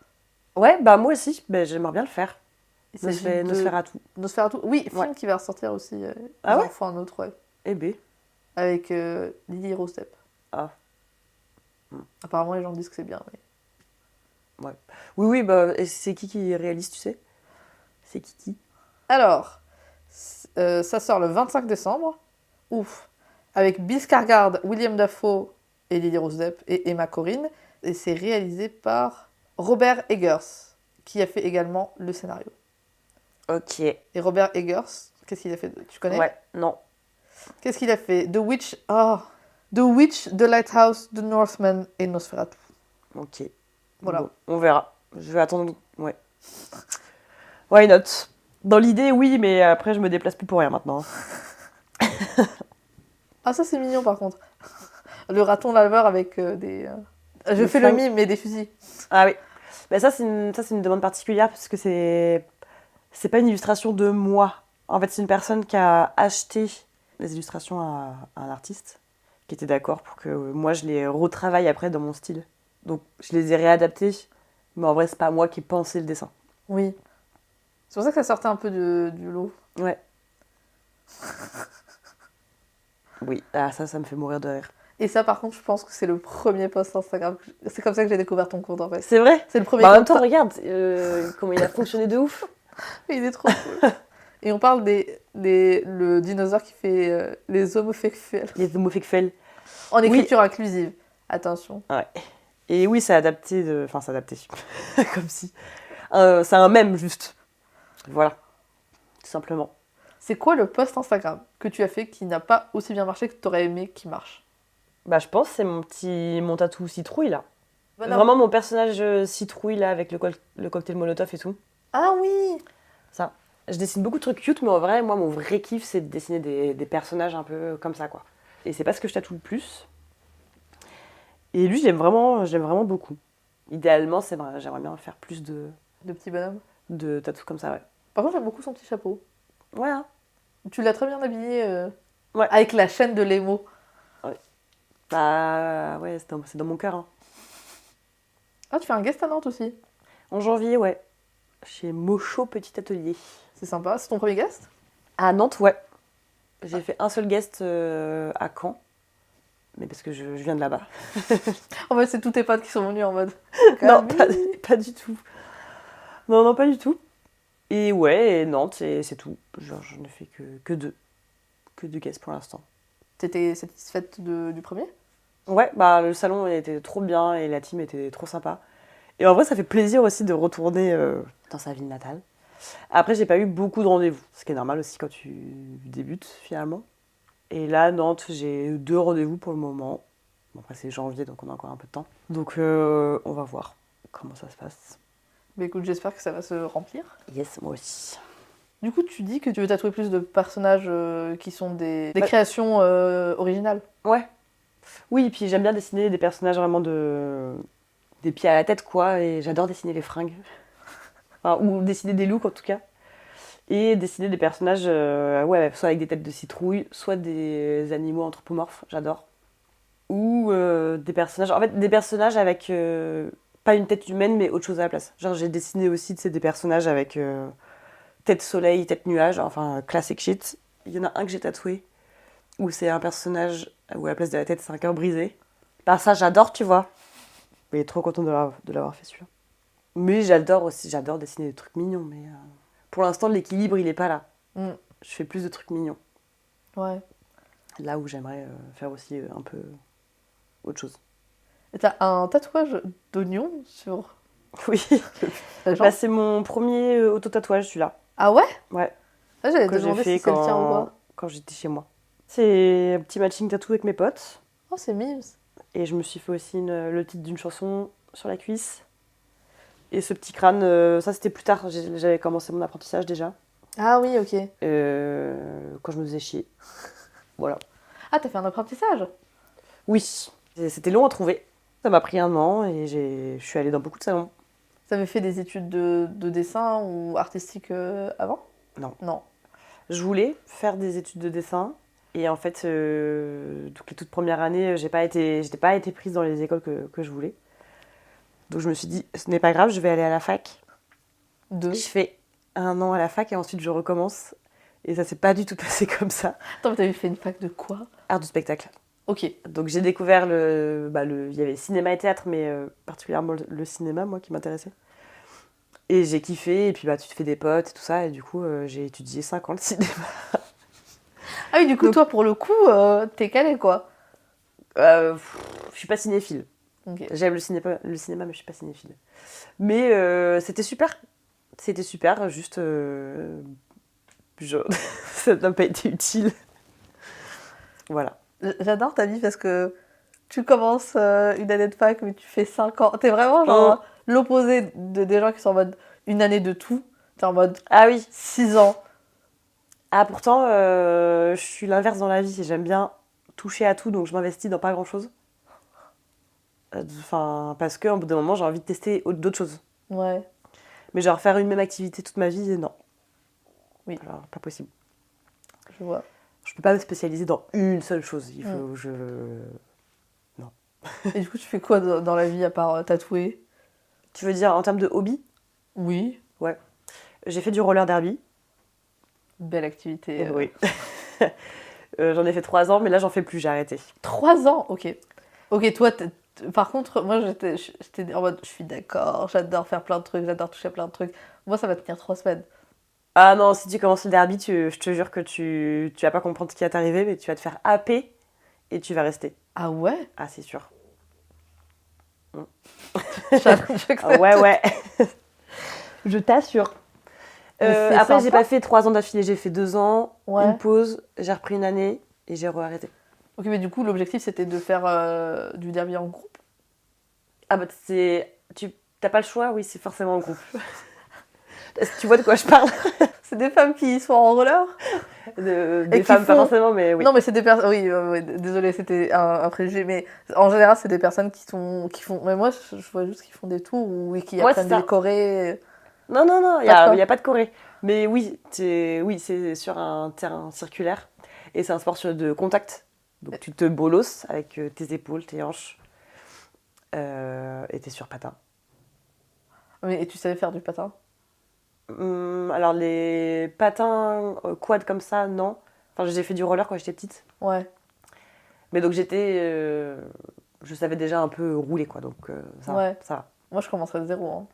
Ouais, bah moi aussi, bah, j'aimerais bien le faire. C'est Nosferatu. Nosferatu. Oui, film Ouais. qui va ressortir aussi. Ah ouais. Ils en font un autre, ouais. Eh ben. Avec Lily Rose Depp. Ah. Apparemment, les gens disent que c'est bien. Mais... Ouais. Oui, bah, et c'est qui réalise, tu sais? C'est qui? Alors, ça sort le 25 décembre. Ouf. Avec Bill Skarsgård, William Dafoe et Lily Rose Depp et Emma Corrin. Et c'est réalisé par Robert Eggers, qui a fait également le scénario. Ok. Et Robert Eggers, qu'est-ce qu'il a fait? Tu connais? Ouais, non. Qu'est-ce qu'il a fait? The Witch, The Witch, The Lighthouse, The Northman et Nosferatu. Ok. Voilà. Bon, on verra. Je vais attendre. Ouais. Why not? Dans l'idée, oui, mais après, je me déplace plus pour rien maintenant. Ah, ça c'est mignon par contre. Le raton laveur avec des. Je Des fais flingues. le mime, mais des fusils. Ah oui. Bah, ça, c'est une demande particulière parce que c'est pas une illustration de moi. En fait, c'est une personne qui a acheté les illustrations à un artiste qui était d'accord pour que moi, je les retravaille après dans mon style. Donc, je les ai réadaptés. Mais en vrai, c'est pas moi qui ai pensé le dessin. Oui. C'est pour ça que ça sortait un peu du lot. Ouais. Oui, ah, ça me fait mourir de rire. Et ça, par contre, je pense que c'est le premier post Instagram. C'est comme ça que j'ai découvert ton compte en fait. C'est vrai? C'est le premier Bah, en même compte. temps, regarde comment il a fonctionné de ouf. Il est trop cool. Et on parle le dinosaure qui fait les homosexuels. Les homosexuels. En écriture inclusive. Attention. Ouais. Et oui, c'est adapté de... Enfin, c'est adapté. Comme si... c'est un mème, juste. Voilà. Tout simplement. C'est quoi le post Instagram que tu as fait qui n'a pas aussi bien marché que tu aurais aimé qu'il marche? Bah, je pense que c'est mon tatou citrouille, là. Bah non. Vraiment mon personnage citrouille, là, avec le cocktail Molotov et tout. Ah oui. Ça. Je dessine beaucoup de trucs cute, mais en vrai, moi, mon vrai kiff, c'est de dessiner des personnages un peu comme ça, quoi. Et c'est pas ce que je tatoue le plus. Et lui, je l'aime vraiment beaucoup. Idéalement, j'aimerais bien faire plus De petits bonhommes. de tatous comme ça, ouais. Par contre, j'aime beaucoup son petit chapeau. Ouais, hein. Tu l'as très bien habillé. Ouais. Avec la chaîne de l'émo. Bah, ouais, c'est dans mon cœur, hein. Ah, tu fais un guest à Nantes aussi. En janvier, ouais. Chez Mocho Petit Atelier. C'est sympa. C'est ton premier guest? À Nantes, ouais. J'ai fait un seul guest à Caen. Mais parce que je viens de là-bas. En fait, c'est tous tes potes qui sont venus en mode. Non, pas du tout. Non, pas du tout. Et ouais, et Nantes, et c'est tout. Genre, je ne fais que deux. Que deux guests pour l'instant. T'étais satisfaite du premier? Ouais, bah le salon était trop bien et la team était trop sympa. Et en vrai, ça fait plaisir aussi de retourner dans sa ville natale. Après, j'ai pas eu beaucoup de rendez-vous, ce qui est normal aussi quand tu débutes finalement. Et là, Nantes, j'ai 2 rendez-vous pour le moment. Bon, après, c'est janvier, donc on a encore un peu de temps. Donc, on va voir comment ça se passe. Mais écoute, j'espère que ça va se remplir. Yes, moi aussi. Du coup, tu dis que tu veux tatouer plus de personnages qui sont des Bah- créations originales. Ouais. Oui, et puis j'aime bien dessiner des personnages vraiment des pieds à la tête, quoi. Et j'adore dessiner les fringues. Enfin, ou dessiner des looks, en tout cas. Et dessiner des personnages, ouais, soit avec des têtes de citrouille, soit des animaux anthropomorphes, j'adore. Ou des personnages, en fait, des personnages avec pas une tête humaine, mais autre chose à la place. Genre, j'ai dessiné aussi, tu sais, des personnages avec tête soleil, tête nuage, enfin, classic shit. Il y en a un que j'ai tatoué, où c'est un personnage où à la place de la tête, c'est un cœur brisé. Bah, ça, j'adore, tu vois. Mais trop content de l'avoir fait celui-là. Mais j'adore dessiner des trucs mignons, mais pour l'instant, l'équilibre, il est pas là. Mm. Je fais plus de trucs mignons. Ouais. Là où j'aimerais faire aussi un peu autre chose. Et t'as un tatouage d'oignon sur Oui. la jambe. Bah, c'est mon premier auto-tatouage, celui-là. Ah ouais? Ouais. Ah, j'allais te Que j'ai demander fait si c'est le tien ou pas. quand j'étais chez moi. C'est un petit matching tattoo avec mes potes. Oh, c'est mimes. Et je me suis fait aussi le titre d'une chanson sur la cuisse. Et ce petit crâne, ça c'était plus tard. J'avais commencé mon apprentissage déjà. Ah oui, ok. Quand je me faisais chier. Voilà. Ah, t'as fait un apprentissage? Oui. C'était long à trouver. Ça m'a pris 1 an et je suis allée dans beaucoup de salons. T'avais fait des études de dessin ou artistique avant? Non. Non. Je voulais faire des études de dessin. Et en fait, donc les toutes premières années, j'étais pas été prise dans les écoles que je voulais. Donc je me suis dit, ce n'est pas grave, je vais aller à la fac. Deux. Je fais 1 an à la fac et ensuite je recommence. Et ça s'est pas du tout passé comme ça. Attends, mais t'avais fait une fac de quoi? Art du spectacle. Ok. Donc j'ai découvert il y avait cinéma et théâtre, mais particulièrement le cinéma, moi, qui m'intéressait. Et j'ai kiffé, et puis tu te fais des potes et tout ça, et du coup j'ai étudié 5 ans le cinéma. Ah oui, du coup, Donc- toi, pour le coup, t'es calé, quoi. Je suis pas cinéphile. Ok. J'aime le cinéma, mais je suis pas cinéphile. Mais c'était super. C'était super, juste... ça n'a pas été utile. Voilà. J'adore ta vie parce que tu commences une année de fac, mais tu fais 5 ans. T'es vraiment genre l'opposé des gens qui sont en mode une année de tout. T'es en mode Ah oui. 6 ans. Ah pourtant, je suis l'inverse dans la vie. J'aime bien toucher à tout, donc je m'investis dans pas grand-chose. Enfin, parce qu'au bout d'un moment, j'ai envie de tester d'autres choses. Ouais. Mais genre faire une même activité toute ma vie, non. Oui. Alors, pas possible. Je vois. Je peux pas me spécialiser dans une seule chose. Il faut que je... Et du coup, tu fais quoi dans la vie à part tatouer? Tu veux dire en termes de hobby? Oui. Ouais. J'ai fait du roller derby. Belle activité. Oui. J'en ai fait 3 ans, mais là, j'en fais plus, j'ai arrêté. 3 ans, ok. Ok, toi, par contre, moi, j'étais en mode, je suis d'accord, j'adore faire plein de trucs, j'adore toucher à plein de trucs. Moi, ça va tenir 3 semaines. Ah non, si tu commences le derby, je te jure que tu vas pas comprendre ce qui va t'arriver, mais tu vas te faire happer et tu vas rester. Ah ouais? Ah, c'est sûr. J'accepte. Ah ouais, ouais. Je t'assure. Mais c'est Après, j'ai sympa. pas fait 3 ans d'affilée, j'ai fait 2 ans, Ouais. une pause, j'ai repris une année et j'ai re-arrêté. Ok, mais du coup, l'objectif, c'était de faire du derby en groupe. Ah bah, t'as pas le choix, oui, c'est forcément en groupe. Est-ce que tu vois de quoi je parle? C'est des femmes qui sont en roller? Des qui femmes, pas font- forcément, mais oui. Non, mais c'est des personnes. Oui, désolé, c'était un préjugé, mais en général, c'est des personnes qui font. Mais moi, je vois juste qu'ils font des tours ou qui Ouais, apprennent c'est ça. des chorés. Non, non, non, il Pas de quoi. n'y a pas de Corée. Mais oui, c'est sur un terrain circulaire et c'est un sport de contact. Donc tu te bolosses avec tes épaules, tes hanches et t'es sur patin. Et tu savais faire du patin? Alors les patins quad comme ça, non. Enfin, j'ai fait du roller quand j'étais petite. Ouais. Mais donc je savais déjà un peu rouler quoi, donc ça Ouais. ça va. Moi, je commencerai de zéro. Hein.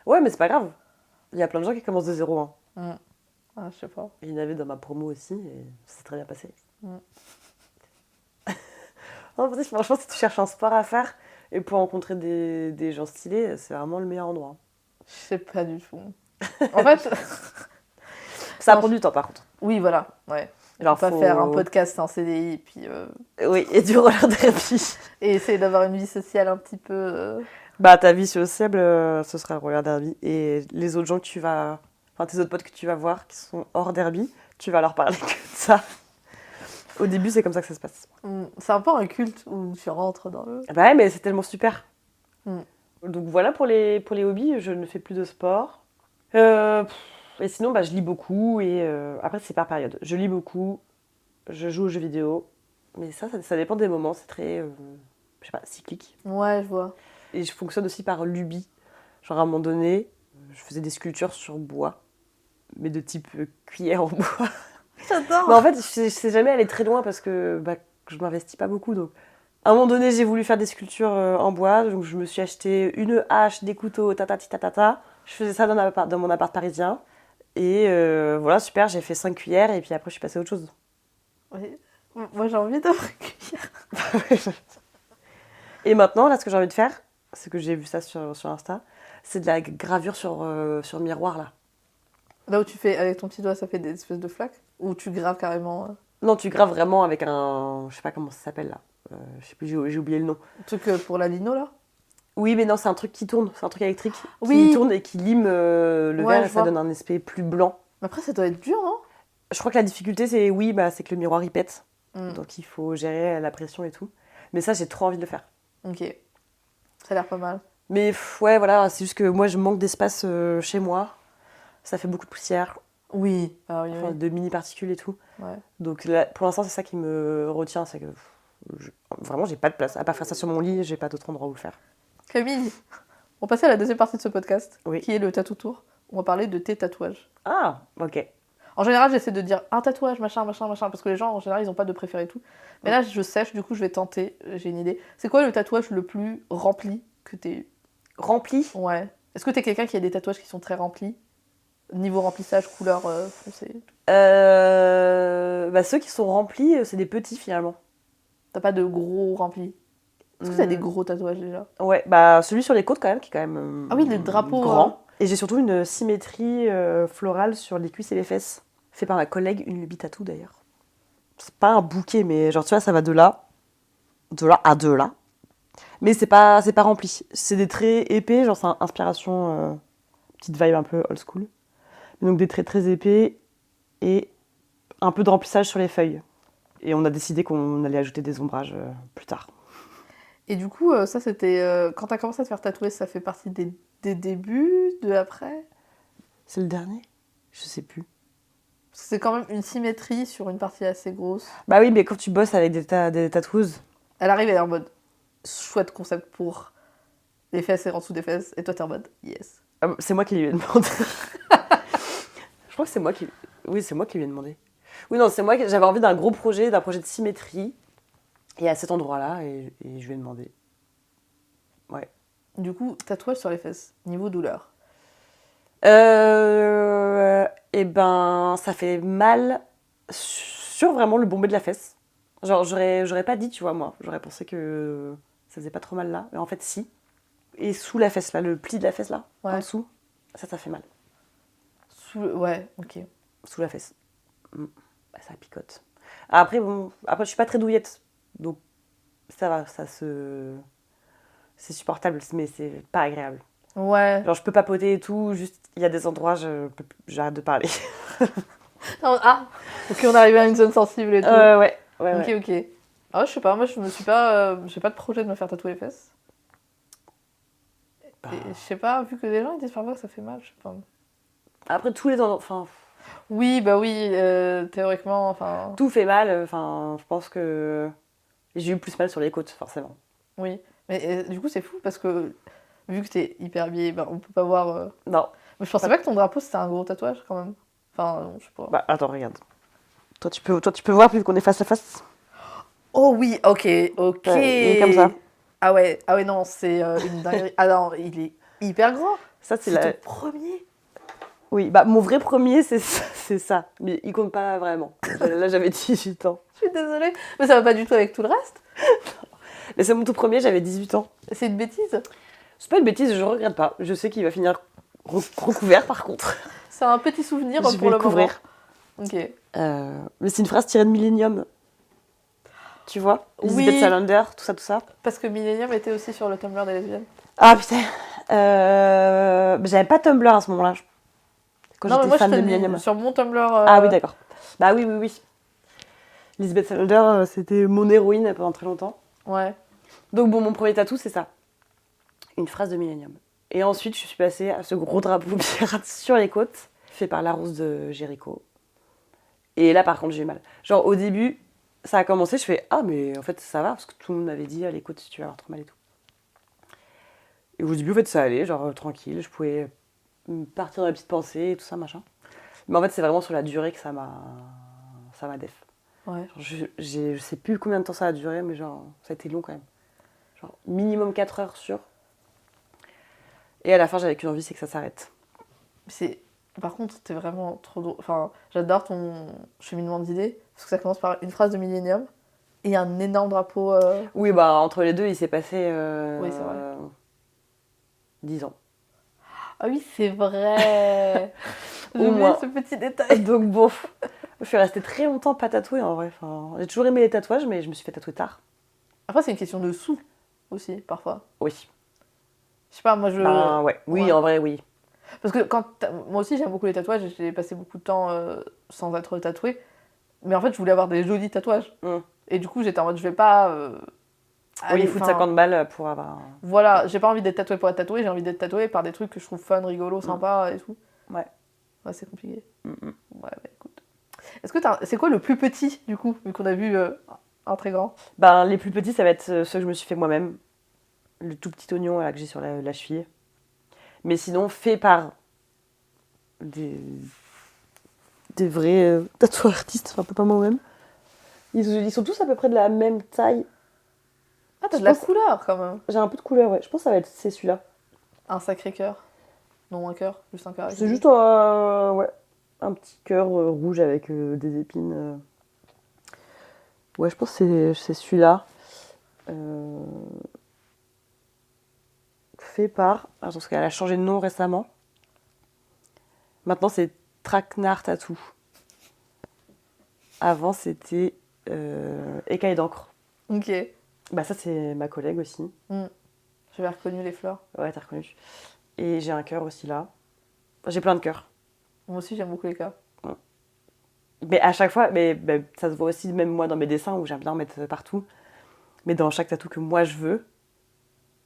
Ouais, mais c'est pas grave. Il y a plein de gens qui commencent de 0 hein. Ah, je sais pas. Il y en avait dans ma promo aussi et ça s'est très bien passé. Mm. Non, franchement, si tu cherches un sport à faire et pour rencontrer des gens stylés, c'est vraiment le meilleur endroit. Je sais pas du tout. En fait, Ça Non, prend du temps par contre. oui, voilà. Ouais. Genre, Pas faire un podcast en CDI et puis Oui, et du roller derby. et essayer d'avoir une vie sociale un petit peu. Bah, ta vie sociable, ce sera le roller derby. Et les autres gens que tu vas. Enfin, tes autres potes que tu vas voir qui sont hors derby, tu vas leur parler que de ça. Au début, c'est comme ça que ça se passe. C'est un peu un culte où tu rentres dans le. Bah ouais, mais c'est tellement super. Mm. Donc voilà pour les hobbies, je ne fais plus de sport. Et sinon, bah, je lis beaucoup et après, c'est par période. Je lis beaucoup, je joue aux jeux vidéo, mais ça dépend des moments, c'est très, je sais pas, cyclique. Ouais, je vois. Et je fonctionne aussi par lubie. Genre à un moment donné, je faisais des sculptures sur bois, mais de type cuillère en bois. J'adore. Mais en fait, je sais jamais aller très loin parce que je m'investis pas beaucoup. Donc, à un moment donné, j'ai voulu faire des sculptures en bois, donc je me suis acheté une hache, des couteaux, tatati tatata. Je faisais ça dans mon appart parisien. Et voilà, super, j'ai fait 5 cuillères et puis après, je suis passée à autre chose. Oui. Moi, j'ai envie d'avoir une cuillère. Et maintenant, là, ce que j'ai envie de faire, c'est que j'ai vu ça sur Insta, c'est de la gravure sur miroir, là. Là où tu fais avec ton petit doigt, ça fait des espèces de flaques? Ou tu graves carrément Non, tu graves vraiment avec un... Je sais pas comment ça s'appelle, là. Je sais plus, j'ai oublié le nom. un truc pour la lino, là? Oui, mais non, c'est un truc qui tourne. C'est un truc électrique qui Oui. tourne et qui lime le Ouais, verre je et ça vois. donne un aspect plus blanc. Mais après, ça doit être dur, non? Je crois que la difficulté, c'est oui, bah, c'est que le miroir, il pète. Mm. Donc il faut gérer la pression et tout. Mais ça, j'ai trop envie de le faire. Ok. Ça a l'air pas mal. Mais ouais, voilà, c'est juste que moi, je manque d'espace chez moi. Ça fait beaucoup de poussière, Oui. Ah oui, enfin, oui. de mini-particules et tout. Ouais. Donc là, pour l'instant, c'est ça qui me retient. C'est que je- vraiment, j'ai pas de place. À part faire ça sur mon lit, j'ai pas d'autre endroit où le faire. Camille, on va passer à la deuxième partie de ce podcast, Oui. qui est le tatou tour. On va parler de tes tatouages. Ah, ok. En général, j'essaie de dire un tatouage, machin, machin, machin, parce que les gens, en général, ils ont pas de préféré et tout. Mais là, je sèche, du coup, je vais tenter. J'ai une idée. C'est quoi le tatouage le plus rempli que t'aies eu? Rempli. Ouais. Est-ce que t'es quelqu'un qui a des tatouages qui sont très remplis? Niveau remplissage, couleur foncée. Bah, ceux qui sont remplis, c'est des petits finalement. T'as pas de gros remplis? Est-ce que t'as des Hmm. gros tatouages déjà? Ouais, bah celui sur les côtes quand même, qui est quand même Ah oui, le drapeau. grand. Et j'ai surtout une symétrie florale sur les cuisses et les fesses, fait par ma collègue, une lubie tatou d'ailleurs. C'est pas un bouquet, mais genre tu vois, ça va de là à de là. Mais c'est pas rempli. C'est des traits épais, genre c'est inspiration, petite vibe un peu old school. Donc des traits très épais et un peu de remplissage sur les feuilles. Et on a décidé qu'on allait ajouter des ombrages plus tard. Et du coup, ça c'était. Quand t'as commencé à te faire tatouer, ça fait partie des débuts, de après? C'est le dernier? Je sais plus. Parce que c'est quand même une symétrie sur une partie assez grosse. Bah oui, mais quand tu bosses avec des tatoueuses, Elle arrive, elle est en mode chouette concept pour les fesses et en dessous des fesses. Et toi, t'es en mode yes. c'est moi qui lui ai demandé. Je crois que c'est moi qui... Oui, c'est moi qui lui ai demandé. Oui, non, c'est moi qui... J'avais envie d'un gros projet, d'un projet de symétrie. Et à cet endroit-là, et je lui ai demandé. Ouais. Du coup, tatouage sur les fesses, niveau douleur. Et ben, ça fait mal sur vraiment le bombé de la fesse. Genre, j'aurais pas dit, tu vois, moi. J'aurais pensé que ça faisait pas trop mal là. Mais en fait, si. Et sous la fesse, là, le pli de la fesse, là, Ouais. en dessous, ça fait mal. Ouais, ok. Sous la fesse. Bah, ça picote. Après, bon, après, je suis pas très douillette. Donc, ça va, c'est supportable, mais c'est pas agréable. Ouais. Genre, je peux papoter et tout, juste, il y a des endroits, j'arrête de parler. Non, ah ok, on est arrivé à une zone sensible et tout. Ouais. Ok, ok. Ah, je sais pas, moi je me suis pas. J'ai pas de projet de me faire tatouer les fesses. Bah, Et je sais pas, vu que les gens ils disent parfois que ça fait mal, je sais pas. après, tous les endroits, enfin, Oui, bah oui, théoriquement, enfin. tout fait mal. Enfin, je pense que j'ai eu plus mal sur les côtes, forcément. Oui. Mais du coup, c'est fou parce que vu que t'es hyper habillée, bah, on peut pas voir. Non. Mais je pensais pas que ton drapeau c'était un gros tatouage quand même. Enfin, non, je sais pas. Bah, attends, regarde. Toi, tu peux voir, vu qu'on est face à face. Oh oui, ok, ok. Ouais, il est comme ça. Ah ouais, non, c'est une dinguerie. Ah non, il est hyper grand. Ça, c'est C'est la... ton premier. Oui, bah, mon vrai premier, c'est ça. Mais il compte pas vraiment. Là, j'avais 18 ans. Je suis désolée, mais ça va pas du tout avec tout le reste. Mais c'est mon tout premier, j'avais 18 ans. C'est une bêtise. C'est pas une bêtise, je regrette pas. Je sais qu'il va finir recouvert, par contre. C'est un petit souvenir Je pour vais le le couvrir. moment. Ok. Mais c'est une phrase tirée de Millennium. Tu vois, Oui. Elizabeth Salander, tout ça. Parce que Millennium était aussi sur le Tumblr des lesbiennes. Ah putain. J'avais pas Tumblr à ce moment-là. Quand Non, mais j'étais moi fan je de te Millennium. dis, sur mon Tumblr. Ah oui, d'accord. Bah oui. Elizabeth Salander, c'était mon héroïne pendant très longtemps. Ouais. Donc bon, mon premier tatou, c'est ça. Une phrase de Millennium. Et ensuite, je suis passée à ce gros drapeau pirate sur les côtes, fait par la Rose de Jéricho. Et là, par contre, j'ai eu mal. Genre, au début, ça a commencé, je fais « Ah, mais en fait, ça va », parce que tout le monde m'avait dit « À les côtes, tu vas avoir trop mal et tout ». Et au début, en fait, ça allait, genre, tranquille, je pouvais partir dans la petite pensée et tout ça, machin. Mais en fait, c'est vraiment sur la durée que ça m'a def. Ouais. Genre, je sais plus combien de temps ça a duré, mais genre, ça a été long quand même. Genre, minimum 4 heures sûr. Et à la fin, j'avais qu'une envie, c'est que ça s'arrête. C'est... Par contre, t'es vraiment trop drôle. Enfin, j'adore ton cheminement d'idées. Parce que ça commence par une phrase de Millennium. Et un énorme drapeau. Oui, bah entre les deux, il s'est passé Oui, c'est vrai. 10 ans. Ah oui, c'est vrai. J'ai Au oublié moins. ce petit détail. Donc bon, je suis restée très longtemps pas tatouée en vrai. Enfin, j'ai toujours aimé les tatouages, mais je me suis fait tatouer tard. Après, c'est une question de sous aussi, parfois. Oui. Je sais pas, moi je. Ben ouais, oui, Ouais. en vrai, oui. Parce que moi aussi, j'aime beaucoup les tatouages. J'ai passé beaucoup de temps sans être tatouée. Mais en fait, je voulais avoir des jolis tatouages. Mm. Et du coup, j'étais en mode, je vais pas. Oui, il Allez, faut de enfin. 50 balles pour avoir. Voilà, j'ai pas envie d'être tatouée pour être tatouée. J'ai envie d'être tatouée par des trucs que je trouve fun, rigolo, Mm. sympa et tout. Ouais. Ouais, c'est compliqué. Mm. Ouais, bah écoute. Est-ce que c'est quoi le plus petit, du coup, vu qu'on a vu un très grand? Ben, les plus petits, ça va être ceux que je me suis fait moi-même. Le tout petit oignon là, que j'ai sur la cheville. Mais sinon, fait par des, des vrais tatoueurs artistes, enfin pas moi-même. Ils sont tous à peu près de la même taille. Ah, t'as Je de la pense- couleur quand même. J'ai un peu de couleur, ouais. Je pense que ça va être c'est celui-là. Un sacré cœur. Non, un cœur, juste un cœur. avec C'est des juste yeux. ouais, un petit cœur rouge avec des épines. Ouais, je pense que c'est celui-là. Euh, Fait par. Ah, parce qu'elle a changé de nom récemment. Maintenant, c'est Traquenard Tattoo. Avant, c'était Écaille d'encre. Ok. Bah, ça, c'est ma collègue aussi. J'avais reconnu les fleurs. Ouais, t'as reconnu. Et j'ai un cœur aussi là. J'ai plein de cœurs. Moi aussi, j'aime beaucoup les cœurs. Mais à chaque fois, mais ça se voit aussi, même moi dans mes dessins où j'aime bien en mettre partout. Mais dans chaque tatou que moi je veux,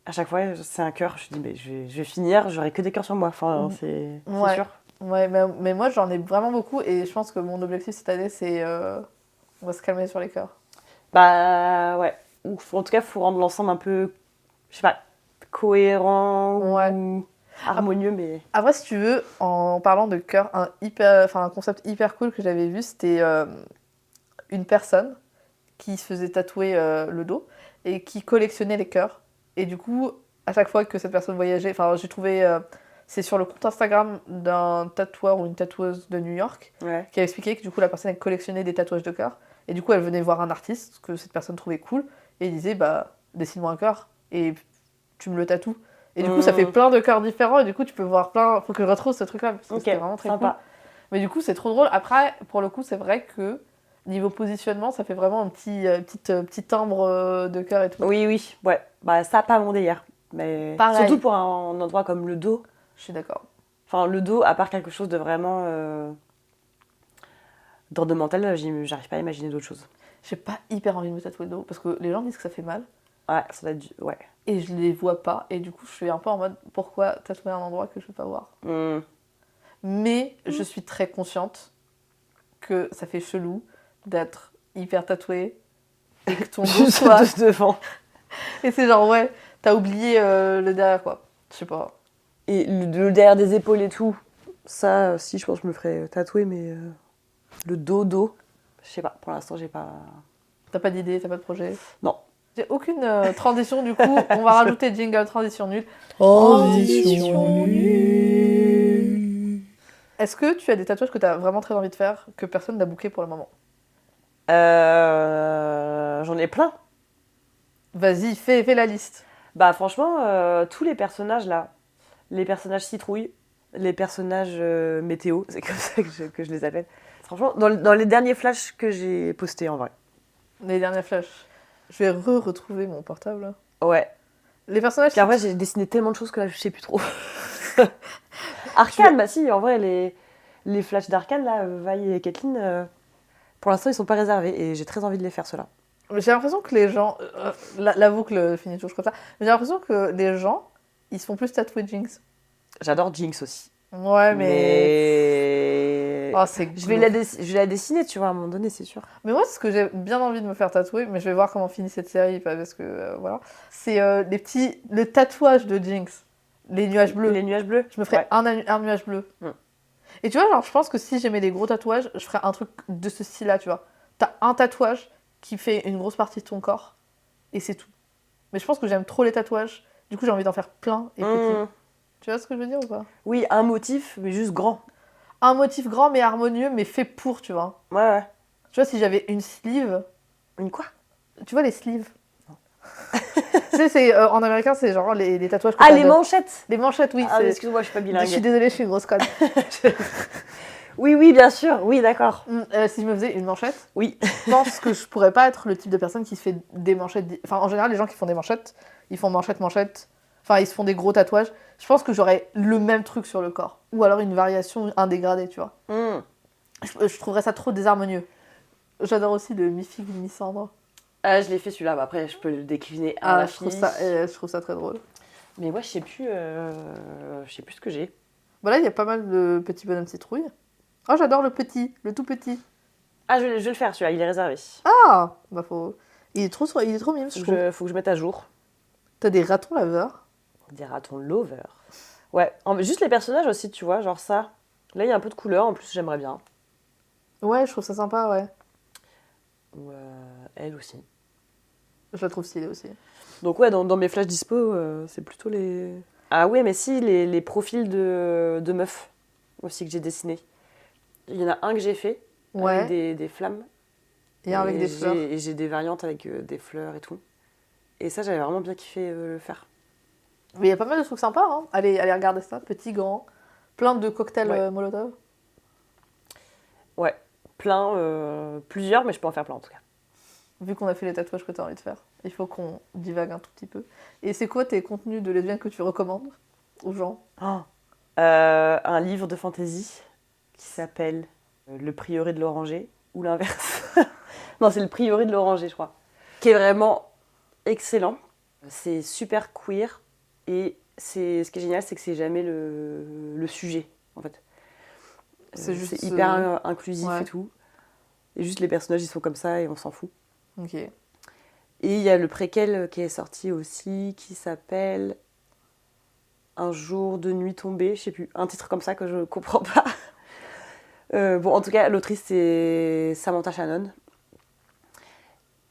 à chaque fois, c'est un cœur. Je dis, mais je vais finir, j'aurai que des cœurs sur moi. Enfin, c'est Ouais. sûr. Ouais, mais moi, j'en ai vraiment beaucoup et je pense que mon objectif cette année, c'est. On va se calmer sur les cœurs. Bah, ouais. Ou en tout cas, il faut rendre l'ensemble un peu, je sais pas, cohérent Ouais. ou harmonieux, mais. Après, si tu veux, en parlant de cœur, un concept hyper cool que j'avais vu, c'était une personne qui se faisait tatouer le dos et qui collectionnait les cœurs. Et du coup, à chaque fois que cette personne voyageait, enfin, j'ai trouvé, c'est sur le compte Instagram d'un tatoueur ou une tatoueuse de New York Ouais. qui a expliqué que du coup, la personne elle collectionnait des tatouages de cœur. Et du coup, elle venait voir un artiste que cette personne trouvait cool et il disait, bah, dessine-moi un cœur et tu me le tatoues. Et du coup, ça fait plein de cœurs différents et du coup, tu peux voir plein. Faut que je retrouve ce truc-là parce que Ok, c'était vraiment très sympa. cool. Mais du coup, c'est trop drôle. Après, pour le coup, c'est vrai que niveau positionnement, ça fait vraiment un petit timbre de cœur et tout. Oui, oui, ouais. Bah, ça, pas mon délire. Mais Pareil. surtout pour un endroit comme le dos. Je suis d'accord. Enfin, le dos, à part quelque chose de vraiment d'ornemental, j'arrive pas à imaginer d'autre chose. J'ai pas hyper envie de me tatouer le dos parce que les gens disent que ça fait mal Ouais, ça doit être ouais. et je les vois pas. Et du coup, je suis un peu en mode pourquoi tatouer un endroit que je veux pas voir. Mais je suis très consciente que ça fait chelou d'être hyper tatoué et que ton dos Juste soit. de devant. Et c'est genre, ouais, t'as oublié le derrière quoi. Je sais pas. Et le derrière des épaules et tout, ça, si, je pense que je me ferais tatouer, mais le dos, je sais pas, pour l'instant, j'ai pas. T'as pas d'idée, t'as pas de projet? Non. J'ai aucune transition du coup. On va rajouter jingle transition nulle. Transition nulle. Est-ce que tu as des tatouages que t'as vraiment très envie de faire que personne n'a booké pour le moment? J'en ai plein. Vas-y, fais la liste. Bah, franchement, tous les personnages là, les personnages citrouilles, les personnages météo, c'est comme ça que je les appelle. Franchement, dans les derniers flashs que j'ai postés en vrai. Les derniers flashs. Je vais retrouver mon portable. Ouais. Les personnages. Puis en vrai, j'ai dessiné tellement de choses que là, je sais plus trop. Arcane, bah si, en vrai, les flashs d'Arcane, là, Vi et Kathleen, pour l'instant, ils sont pas réservés et j'ai très envie de les faire, ceux-là. J'ai l'impression que les gens. La boucle finit toujours comme ça. Mais j'ai l'impression que les gens, ils se font plus tatouer Jinx. J'adore Jinx aussi. Ouais, mais. Oh, c'est je vais la dessiner, tu vois, à un moment donné, c'est sûr. Mais moi, ce que j'ai bien envie de me faire tatouer, mais je vais voir comment finit cette série, parce que voilà, c'est le tatouage de Jinx, les nuages bleus. Les nuages bleus. Je me ferais un nuage bleu. Et tu vois, genre, je pense que si j'aimais les gros tatouages, je ferais un truc de ce style-là, tu vois. T'as un tatouage qui fait une grosse partie de ton corps, et c'est tout. Mais je pense que j'aime trop les tatouages, du coup j'ai envie d'en faire plein et petits. Tu vois ce que je veux dire ou pas? Oui, un motif, mais juste grand. Un motif grand mais harmonieux, mais fait pour, tu vois. Ouais. Tu vois, si j'avais une sleeve... Une quoi? Tu vois les sleeves? Tu sais, c'est, en américain, c'est genre les tatouages que Ah, t'as les manchettes. Les manchettes, oui. Ah, excuse-moi, je suis pas Je bilingue. suis désolée, je suis une grosse conne. Oui, bien sûr. Oui, d'accord. Si je me faisais une manchette, Oui. je pense que je pourrais pas être le type de personne qui se fait des manchettes. Enfin, en général, les gens qui font des manchettes, ils font manchette. Enfin, ils se font des gros tatouages. Je pense que j'aurais le même truc sur le corps. Ou alors une variation, un dégradé, tu vois. Je trouverais ça trop désharmonieux. J'adore aussi le mi-figue, mi-cendre. Ah, je l'ai fait celui-là. Bah, après, je peux le décliner à l'infini. Je trouve ça très drôle. Mais moi, je sais plus ce que j'ai. Bon, là, il y a pas mal de petits bonhommes citrouilles. Oh, j'adore le tout petit. Ah, je vais le faire, celui-là, il est réservé. Ah, bah il est trop mignon, je trouve. Faut que je mette à jour. T'as des ratons laveurs. Des ratons lovers. Ouais, juste les personnages aussi, tu vois, genre ça. Là, il y a un peu de couleur, en plus, j'aimerais bien. Ouais, je trouve ça sympa, ouais. Ou elle aussi. Je la trouve stylée aussi. Donc ouais, dans mes flashs dispo, c'est plutôt les... Ah ouais, mais si, les profils de meufs aussi que j'ai dessinés. Il y en a un que j'ai fait, ouais. avec des flammes. Et un avec des fleurs. Et j'ai des variantes avec des fleurs et tout. Et ça, j'avais vraiment bien kiffé le faire. Mais il y a pas mal de trucs sympas, hein. Allez regarder ça. Petit, grand. Plein de cocktails Ouais. Molotov. Ouais, plusieurs, mais je peux en faire plein en tout cas. Vu qu'on a fait les tatouages que t'as envie de faire, il faut qu'on divague un tout petit peu. Et c'est quoi tes contenus de lesbiennes que tu recommandes aux gens? Un livre de fantasy qui s'appelle Le prieuré de l'oranger, ou l'inverse. Non, c'est Le prieuré de l'oranger, je crois. Qui est vraiment excellent. C'est super queer. Et ce qui est génial, c'est que c'est jamais le sujet, en fait. C'est hyper inclusif et tout. Et juste les personnages, ils sont comme ça et on s'en fout. Ok. Et il y a le préquel qui est sorti aussi, qui s'appelle Un jour de nuit tombée, je sais plus, un titre comme ça que je comprends pas. Bon, en tout cas, l'autrice, c'est Samantha Shannon.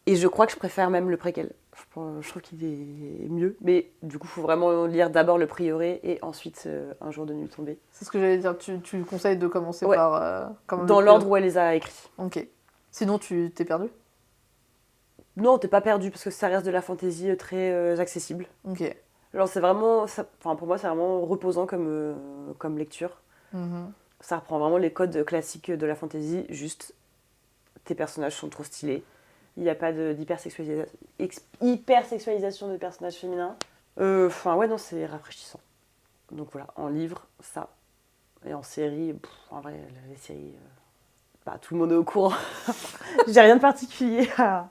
Et je crois que je préfère même le préquel. Je trouve qu'il est mieux. Mais du coup, il faut vraiment lire d'abord Le Prieuré et ensuite Un jour de nuit tombée. C'est ce que j'allais dire. Tu conseilles de commencer par... dans l'ordre où elle les a écrits. Ok. Sinon, tu t'es perdu? Non, t'es pas perdu parce que ça reste de la fantaisie très accessible. Ok. Alors c'est vraiment... pour moi, c'est vraiment reposant comme lecture. Mm-hmm. Ça reprend vraiment les codes classiques de la fantaisie. Juste, tes personnages sont trop stylés. Il n'y a pas d'hypersexualisation de personnages féminins. Ouais, non, c'est rafraîchissant. Donc voilà, en livre, ça. Et en série, en vrai, les séries, tout le monde est au courant. J'ai rien de particulier à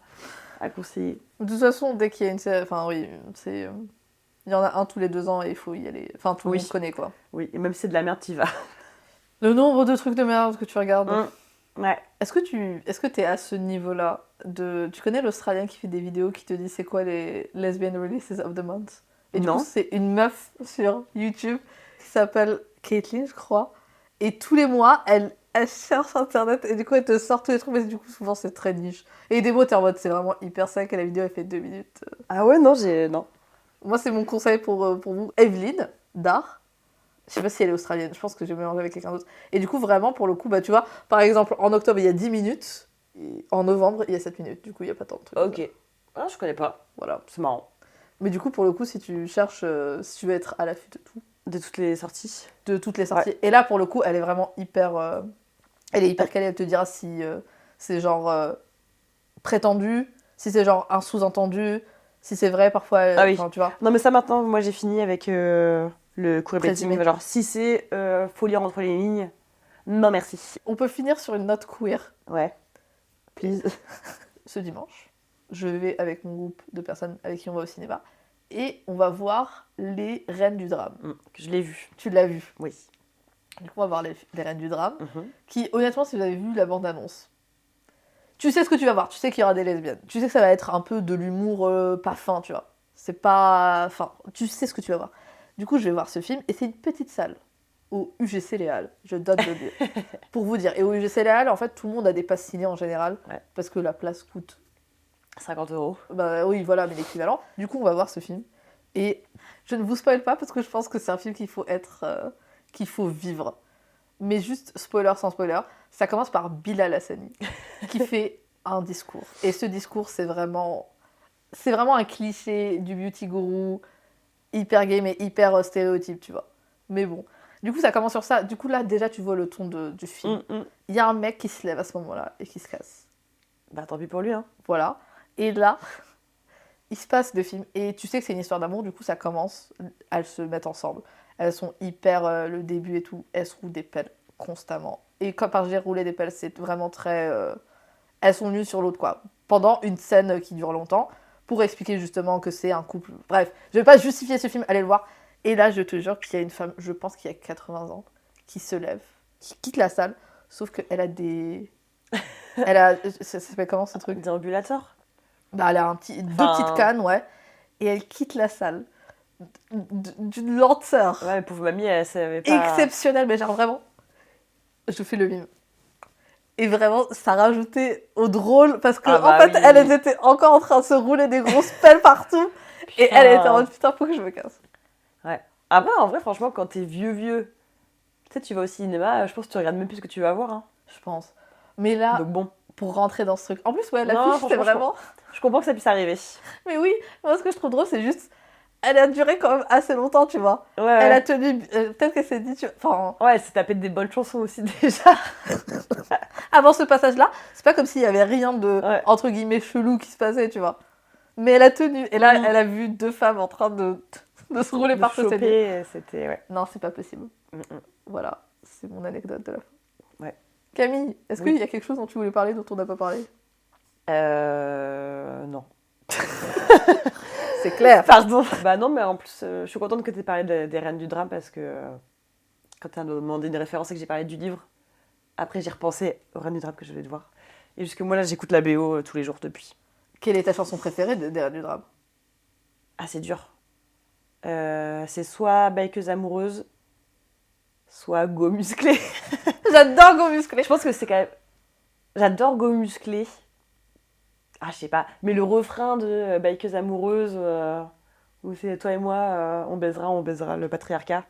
conseiller. De toute façon, dès qu'il y a une série... Enfin, oui, c'est... Il y en a un tous les 2 ans et il faut y aller. Enfin, tout le monde connaît, quoi. Oui, et même si c'est de la merde, t'y vas. Le nombre de trucs de merde que tu regardes. Ouais. Est-ce que t'es à ce niveau-là de... Tu connais l'Australien qui fait des vidéos qui te dit c'est quoi les lesbian releases of the month? Et du coup, c'est une meuf sur YouTube qui s'appelle Caitlyn, je crois. Et tous les mois, elle cherche sur Internet et du coup, elle te sort tous les trucs. Mais du coup, souvent, c'est très niche. Et des mots, t'es en mode, c'est vraiment hyper sec et la vidéo, elle fait 2 minutes. Ah ouais, non. Moi, c'est mon conseil pour vous. Evelyne, d'art. Je sais pas si elle est australienne, je pense que j'ai mélangé avec quelqu'un d'autre. Et du coup, vraiment, pour le coup, tu vois, par exemple, en octobre, il y a 10 minutes. Et en novembre, il y a 7 minutes. Du coup, il n'y a pas tant de trucs. Ok. Ah, je connais pas. Voilà. C'est marrant. Mais du coup, pour le coup, si tu cherches, si tu veux être à l'affût de tout. De toutes les sorties. De toutes les sorties. Ouais. Et là, pour le coup, elle est vraiment hyper... elle est hyper calée. Elle te dira si c'est genre prétendu, si c'est genre un sous-entendu, si c'est vrai parfois. Ah oui. Tu vois. Non, mais ça, maintenant, moi, j'ai fini avec le queerbaiting. Genre, si c'est faut lire entre les lignes, non merci. On peut finir sur une note queer. Ouais. Please. Ce dimanche, je vais avec mon groupe de personnes avec qui on va au cinéma et on va voir Les Reines du Drame. Je l'ai vu. Tu l'as vu? Oui. Du coup, on va voir les Reines du Drame, qui, honnêtement, si vous avez vu la bande-annonce, tu sais ce que tu vas voir, tu sais qu'il y aura des lesbiennes, tu sais que ça va être un peu de l'humour pas fin, tu vois. C'est pas... Enfin, tu sais ce que tu vas voir. Du coup, je vais voir ce film et c'est une petite salle au UGC Les Halles, je donne le lieu. Pour vous dire. Et au UGC Les Halles, en fait, tout le monde a des passes ciné en général, parce que la place coûte 50 €. Bah oui, voilà, mais l'équivalent. Du coup, on va voir ce film. Et je ne vous spoil pas parce que je pense que c'est un film qu'il faut vivre. Mais juste, spoiler sans spoiler, ça commence par Bilal Hassani, qui fait un discours. Et ce discours, c'est vraiment un cliché du beauty guru, hyper gay, mais hyper stéréotype, tu vois. Mais bon. Du coup, ça commence sur ça. Du coup, là, déjà, tu vois le ton du film. Il y a un mec qui se lève à ce moment-là et qui se casse. Bah, tant pis pour lui, hein. Voilà. Et là, il se passe le film. Et tu sais que c'est une histoire d'amour, du coup, ça commence. Elles se mettent ensemble. Elles sont hyper... le début et tout, elles se roulent des pelles constamment. Et quand par j'ai roulé des pelles, c'est vraiment très... elles sont l'une sur l'autre, quoi. Pendant une scène qui dure longtemps, pour expliquer justement que c'est un couple... Bref, je vais pas justifier ce film, allez le voir. Et là, je te jure qu'il y a une femme, je pense qu'il y a 80 ans, qui se lève, qui quitte la salle, sauf qu'elle a des... Elle a... Ça s'appelle comment ce truc? Déambulateur. Bah, elle a deux petites cannes, ouais. Et elle quitte la salle d'une lenteur. Ouais, pauvre mamie, elle savait pas... Exceptionnelle, mais genre vraiment... Je fais le mime. Et vraiment, ça rajoutait au drôle, parce que en fait, elles étaient encore en train de se rouler des grosses pelles partout. Putain. Et elle était en mode, putain, faut que je me casse. Ouais. Après, en vrai, franchement, quand t'es vieux, tu sais, tu vas au cinéma, je pense que tu regardes même plus ce que tu vas voir. Hein. Je pense. Mais là, donc bon, pour rentrer dans ce truc... En plus, ouais, l'affiche, c'était vraiment... Je comprends que ça puisse arriver. Mais oui, moi, ce que je trouve drôle, c'est juste... Elle a duré quand même assez longtemps, tu vois. Ouais, elle a tenu... peut-être qu'elle s'est dit... Enfin... Ouais, elle s'est tapée des bonnes chansons aussi, déjà. Avant ce passage-là, c'est pas comme s'il y avait rien de, entre guillemets, chelou qui se passait, tu vois. Mais elle a tenu. Et là, elle a vu deux femmes en train de se rouler par ce CD. C'était... Ouais. Non, c'est pas possible. Voilà, c'est mon anecdote de la fin. Ouais. Camille, est-ce qu'il y a quelque chose dont tu voulais parler, dont on n'a pas parlé? Non. C'est clair. Pardon. Bah non, mais en plus, je suis contente que tu aies parlé des Reines du Drame parce que quand tu as demandé une référence et que j'ai parlé du livre, après j'ai repensé aux Reines du Drame que je vais devoir. Et jusque moi là, j'écoute la BO tous les jours depuis. Quelle est ta chanson préférée des Reines du Drame? Ah, c'est dur. C'est soit Bikeuse amoureuse, soit Go musclé. J'adore Go musclé. Je pense que c'est quand même... J'adore Go musclé. Ah, je sais pas. Mais le refrain de Bikeuse amoureuse, où c'est toi et moi, on baisera le patriarcat.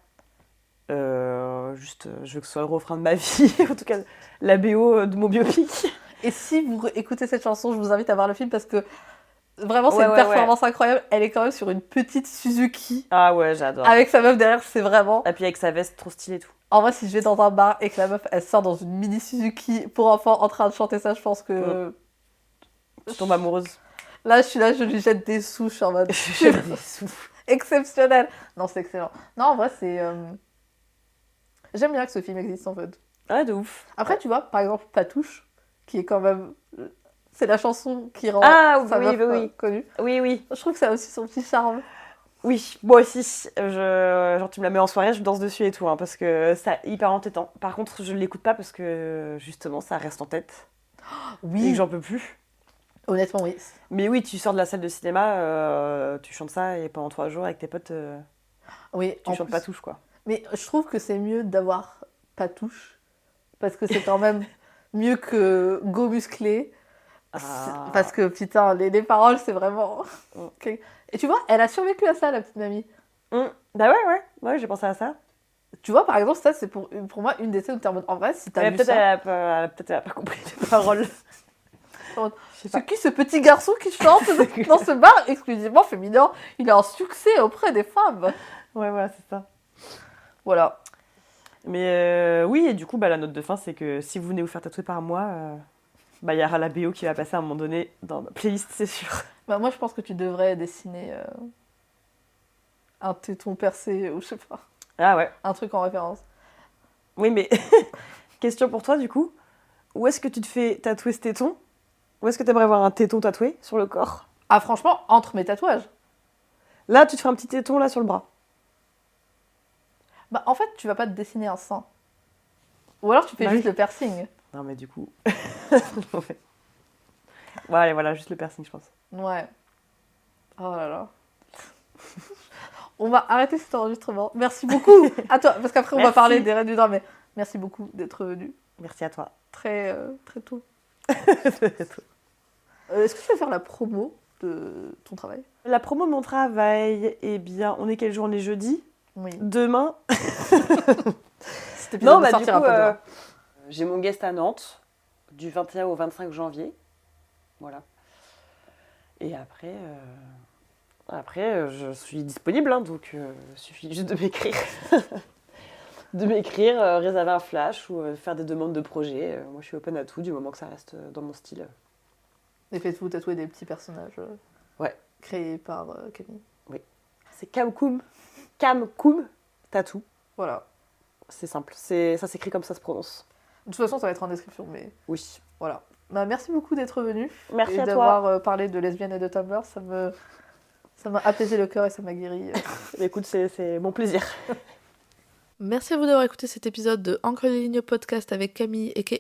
Juste, je veux que ce soit le refrain de ma vie. En tout cas, la BO de mon biopic. Et si vous écoutez cette chanson, je vous invite à voir le film parce que vraiment, c'est une performance incroyable. Elle est quand même sur une petite Suzuki. Ah ouais, j'adore. Avec sa meuf derrière, c'est vraiment... Et puis avec sa veste trop stylée et tout. En vrai, si je vais dans un bar et que la meuf, elle sort dans une mini Suzuki pour enfants en train de chanter ça, je pense que... Tu tombes amoureuse. Là, je lui jette des sous, je suis en mode... Je jette des sous. Exceptionnel. Non, c'est excellent. Non, en vrai, c'est... J'aime bien que ce film existe, en fait. Ouais, de ouf. Après, tu vois, par exemple, Patouche, qui est quand même... C'est la chanson qui rend sa meuf connue. Oui, oui. Je trouve que ça a aussi son petit charme. Oui, moi aussi. Genre, tu me la mets en soirée, je danse dessus et tout, hein, parce que c'est hyper entêtant. Par contre, je ne l'écoute pas parce que, justement, ça reste en tête. Oui. Et que j'en peux plus. Honnêtement, oui. Mais oui, tu sors de la salle de cinéma, tu chantes ça et pendant 3 jours avec tes potes, oui, tu chantes Patouche, quoi. Mais je trouve que c'est mieux d'avoir Patouche, parce que c'est quand même mieux que Go musclé. Ah. Parce que, putain, les paroles, c'est vraiment... Okay. Et tu vois, elle a survécu à ça, la petite mamie. Bah ouais, j'ai pensé à ça. Tu vois, par exemple, ça, c'est pour moi une des scènes où t'es en mode... En vrai, si t'as vu ça... Peut-être elle a pas compris les paroles. C'est qui ce petit garçon qui chante dans ce bar exclusivement féminin? Il a un succès auprès des femmes. Ouais, voilà, c'est ça. Voilà. Mais oui, et du coup, bah, la note de fin, c'est que si vous venez vous faire tatouer par moi, bah, y aura la BO qui va passer à un moment donné dans ma playlist, c'est sûr. Bah, moi, je pense que tu devrais dessiner un téton percé ou je sais pas. Ah ouais. Un truc en référence. Oui, mais question pour toi, du coup. Où est-ce que tu te fais tatouer ce téton? Où est-ce que tu aimerais avoir un téton tatoué sur le corps? Ah, franchement, entre mes tatouages. Là, tu te fais un petit téton là sur le bras. Bah, en fait, tu vas pas te dessiner un sein. Ou alors tu fais juste le piercing. Non, mais du coup... Ouais, allez, voilà, juste le piercing, je pense. Ouais. Oh là là. On va arrêter cet enregistrement. Merci beaucoup à toi, parce qu'après on va parler des Reines du Drame. Mais merci beaucoup d'être venu. Merci à toi. Très tôt. Est-ce que tu vas faire la promo de ton travail? La promo de mon travail, eh bien, on est quel jour? On est jeudi? Oui. Demain. Non, bah du coup, j'ai mon guest à Nantes, du 21 au 25 janvier. Voilà. Et après, je suis disponible, hein, donc il suffit juste de m'écrire. Réserver un flash ou faire des demandes de projet. Moi, je suis open à tout, du moment que ça reste dans mon style. Et faites-vous tatouer des petits personnages créés par Camille. Oui. C'est Camkoum Tattoo. Voilà. C'est simple. Ça s'écrit comme ça se prononce. De toute façon, ça va être en description, mais... Oui. Voilà. Bah, merci beaucoup d'être venu. Merci et à toi. d'avoir parlé de lesbienne et de Tumblr. Ça m'a apaisé le cœur et ça m'a guéri. Écoute, c'est mon plaisir. Merci à vous d'avoir écouté cet épisode de Encre les lignes podcast avec Camille aka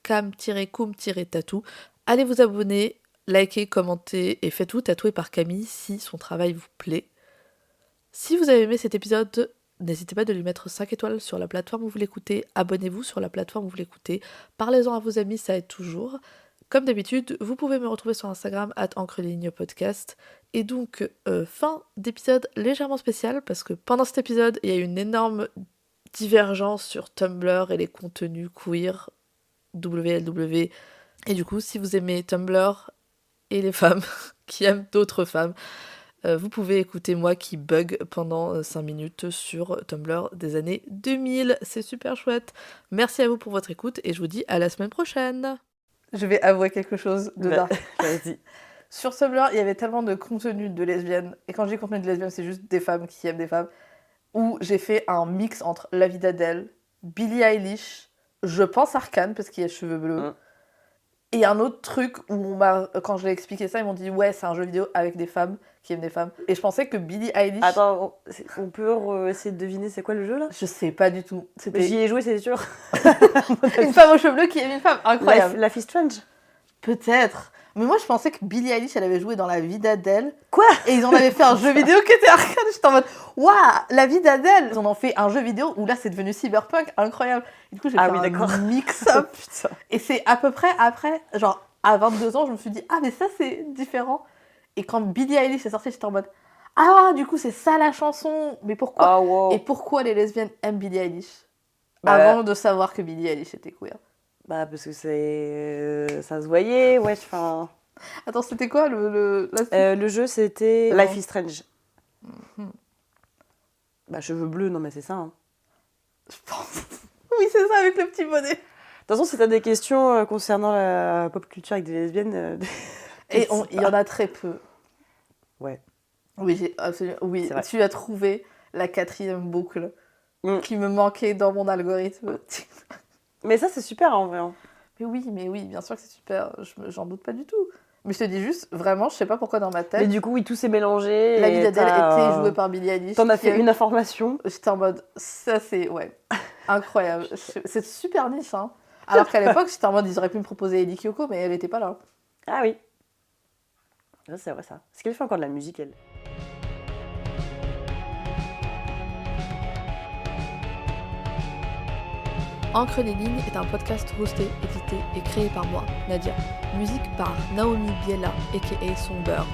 cam-koum-tatou. Allez vous abonner, likez, commentez et faites-vous tatouer par Camille si son travail vous plaît. Si vous avez aimé cet épisode, n'hésitez pas de lui mettre 5 étoiles sur la plateforme où vous l'écoutez. Abonnez-vous sur la plateforme où vous l'écoutez. Parlez-en à vos amis, ça aide toujours. Comme d'habitude, vous pouvez me retrouver sur Instagram @encre-les-lignes-podcast. Et donc, fin d'épisode légèrement spécial parce que pendant cet épisode, il y a eu une énorme divergence sur Tumblr et les contenus queer, WLW. Et du coup, si vous aimez Tumblr et les femmes qui aiment d'autres femmes, vous pouvez écouter moi qui bug pendant 5 minutes sur Tumblr des années 2000. C'est super chouette. Merci à vous pour votre écoute et je vous dis à la semaine prochaine. Je vais avouer quelque chose de dark. Vas-y. Sur Tumblr, il y avait tellement de contenu de lesbiennes. Et quand je dis contenu de lesbiennes, c'est juste des femmes qui aiment des femmes. Où j'ai fait un mix entre La Vie d'Adèle, Billie Eilish, je pense Arcane parce qu'il y a cheveux bleus. Et un autre truc où quand je l'ai expliqué ça, ils m'ont dit ouais, c'est un jeu vidéo avec des femmes qui aiment des femmes. Et je pensais que Billie Eilish... Attends, on peut essayer de deviner c'est quoi le jeu là ? Je sais pas du tout. J'y ai joué, c'est sûr. Une femme aux cheveux bleus qui aime une femme, incroyable. Life is Strange. Peut-être. Mais moi je pensais que Billie Eilish elle avait joué dans La Vie d'Adèle. Quoi ? Et ils en avaient fait un jeu vidéo qui était Arcane. J'étais en mode waouh, La Vie d'Adèle. Ils en ont fait un jeu vidéo où là c'est devenu cyberpunk, incroyable. Et du coup j'ai fait un mix-up. Et c'est à peu près après, genre à 22 ans, je me suis dit ah mais ça c'est différent. Et quand Billie Eilish est sortie, j'étais en mode ah du coup c'est ça la chanson. Mais pourquoi wow. Et pourquoi les lesbiennes aiment Billie Eilish avant de savoir que Billie Eilish était queer? Bah parce que ça se voyait, ouais, enfin... Attends, c'était quoi le jeu, c'était Life is Strange. Bah cheveux bleus, non mais c'est ça. Hein. Je pense. Oui, c'est ça, avec le petit bonnet. De toute façon, si t'as des questions concernant la pop culture avec des lesbiennes... Et il y en a très peu. Ouais. Oui, oui, tu as trouvé la 4e boucle qui me manquait dans mon algorithme. Mais ça, c'est super en vrai. Hein. Mais oui, bien sûr que c'est super. J'en doute pas du tout. Mais je te dis juste, vraiment, je sais pas pourquoi dans ma tête. Mais du coup, oui, tout s'est mélangé. La Vie d'Adèle était jouée par Billie Eilish. T'en as fait une information. J'étais en mode, ça c'est, ouais, incroyable. C'est super niche, hein. Alors qu'à l'époque, j'étais en mode, ils auraient pu me proposer Ellie Kyoko, mais elle était pas là. Ah oui. Ça, c'est vrai ça. Est-ce qu'elle fait encore de la musique, elle ? Encre les lignes est un podcast hosté, édité et créé par moi, Nadia. Musique par Naomi Biella, aka Songbird.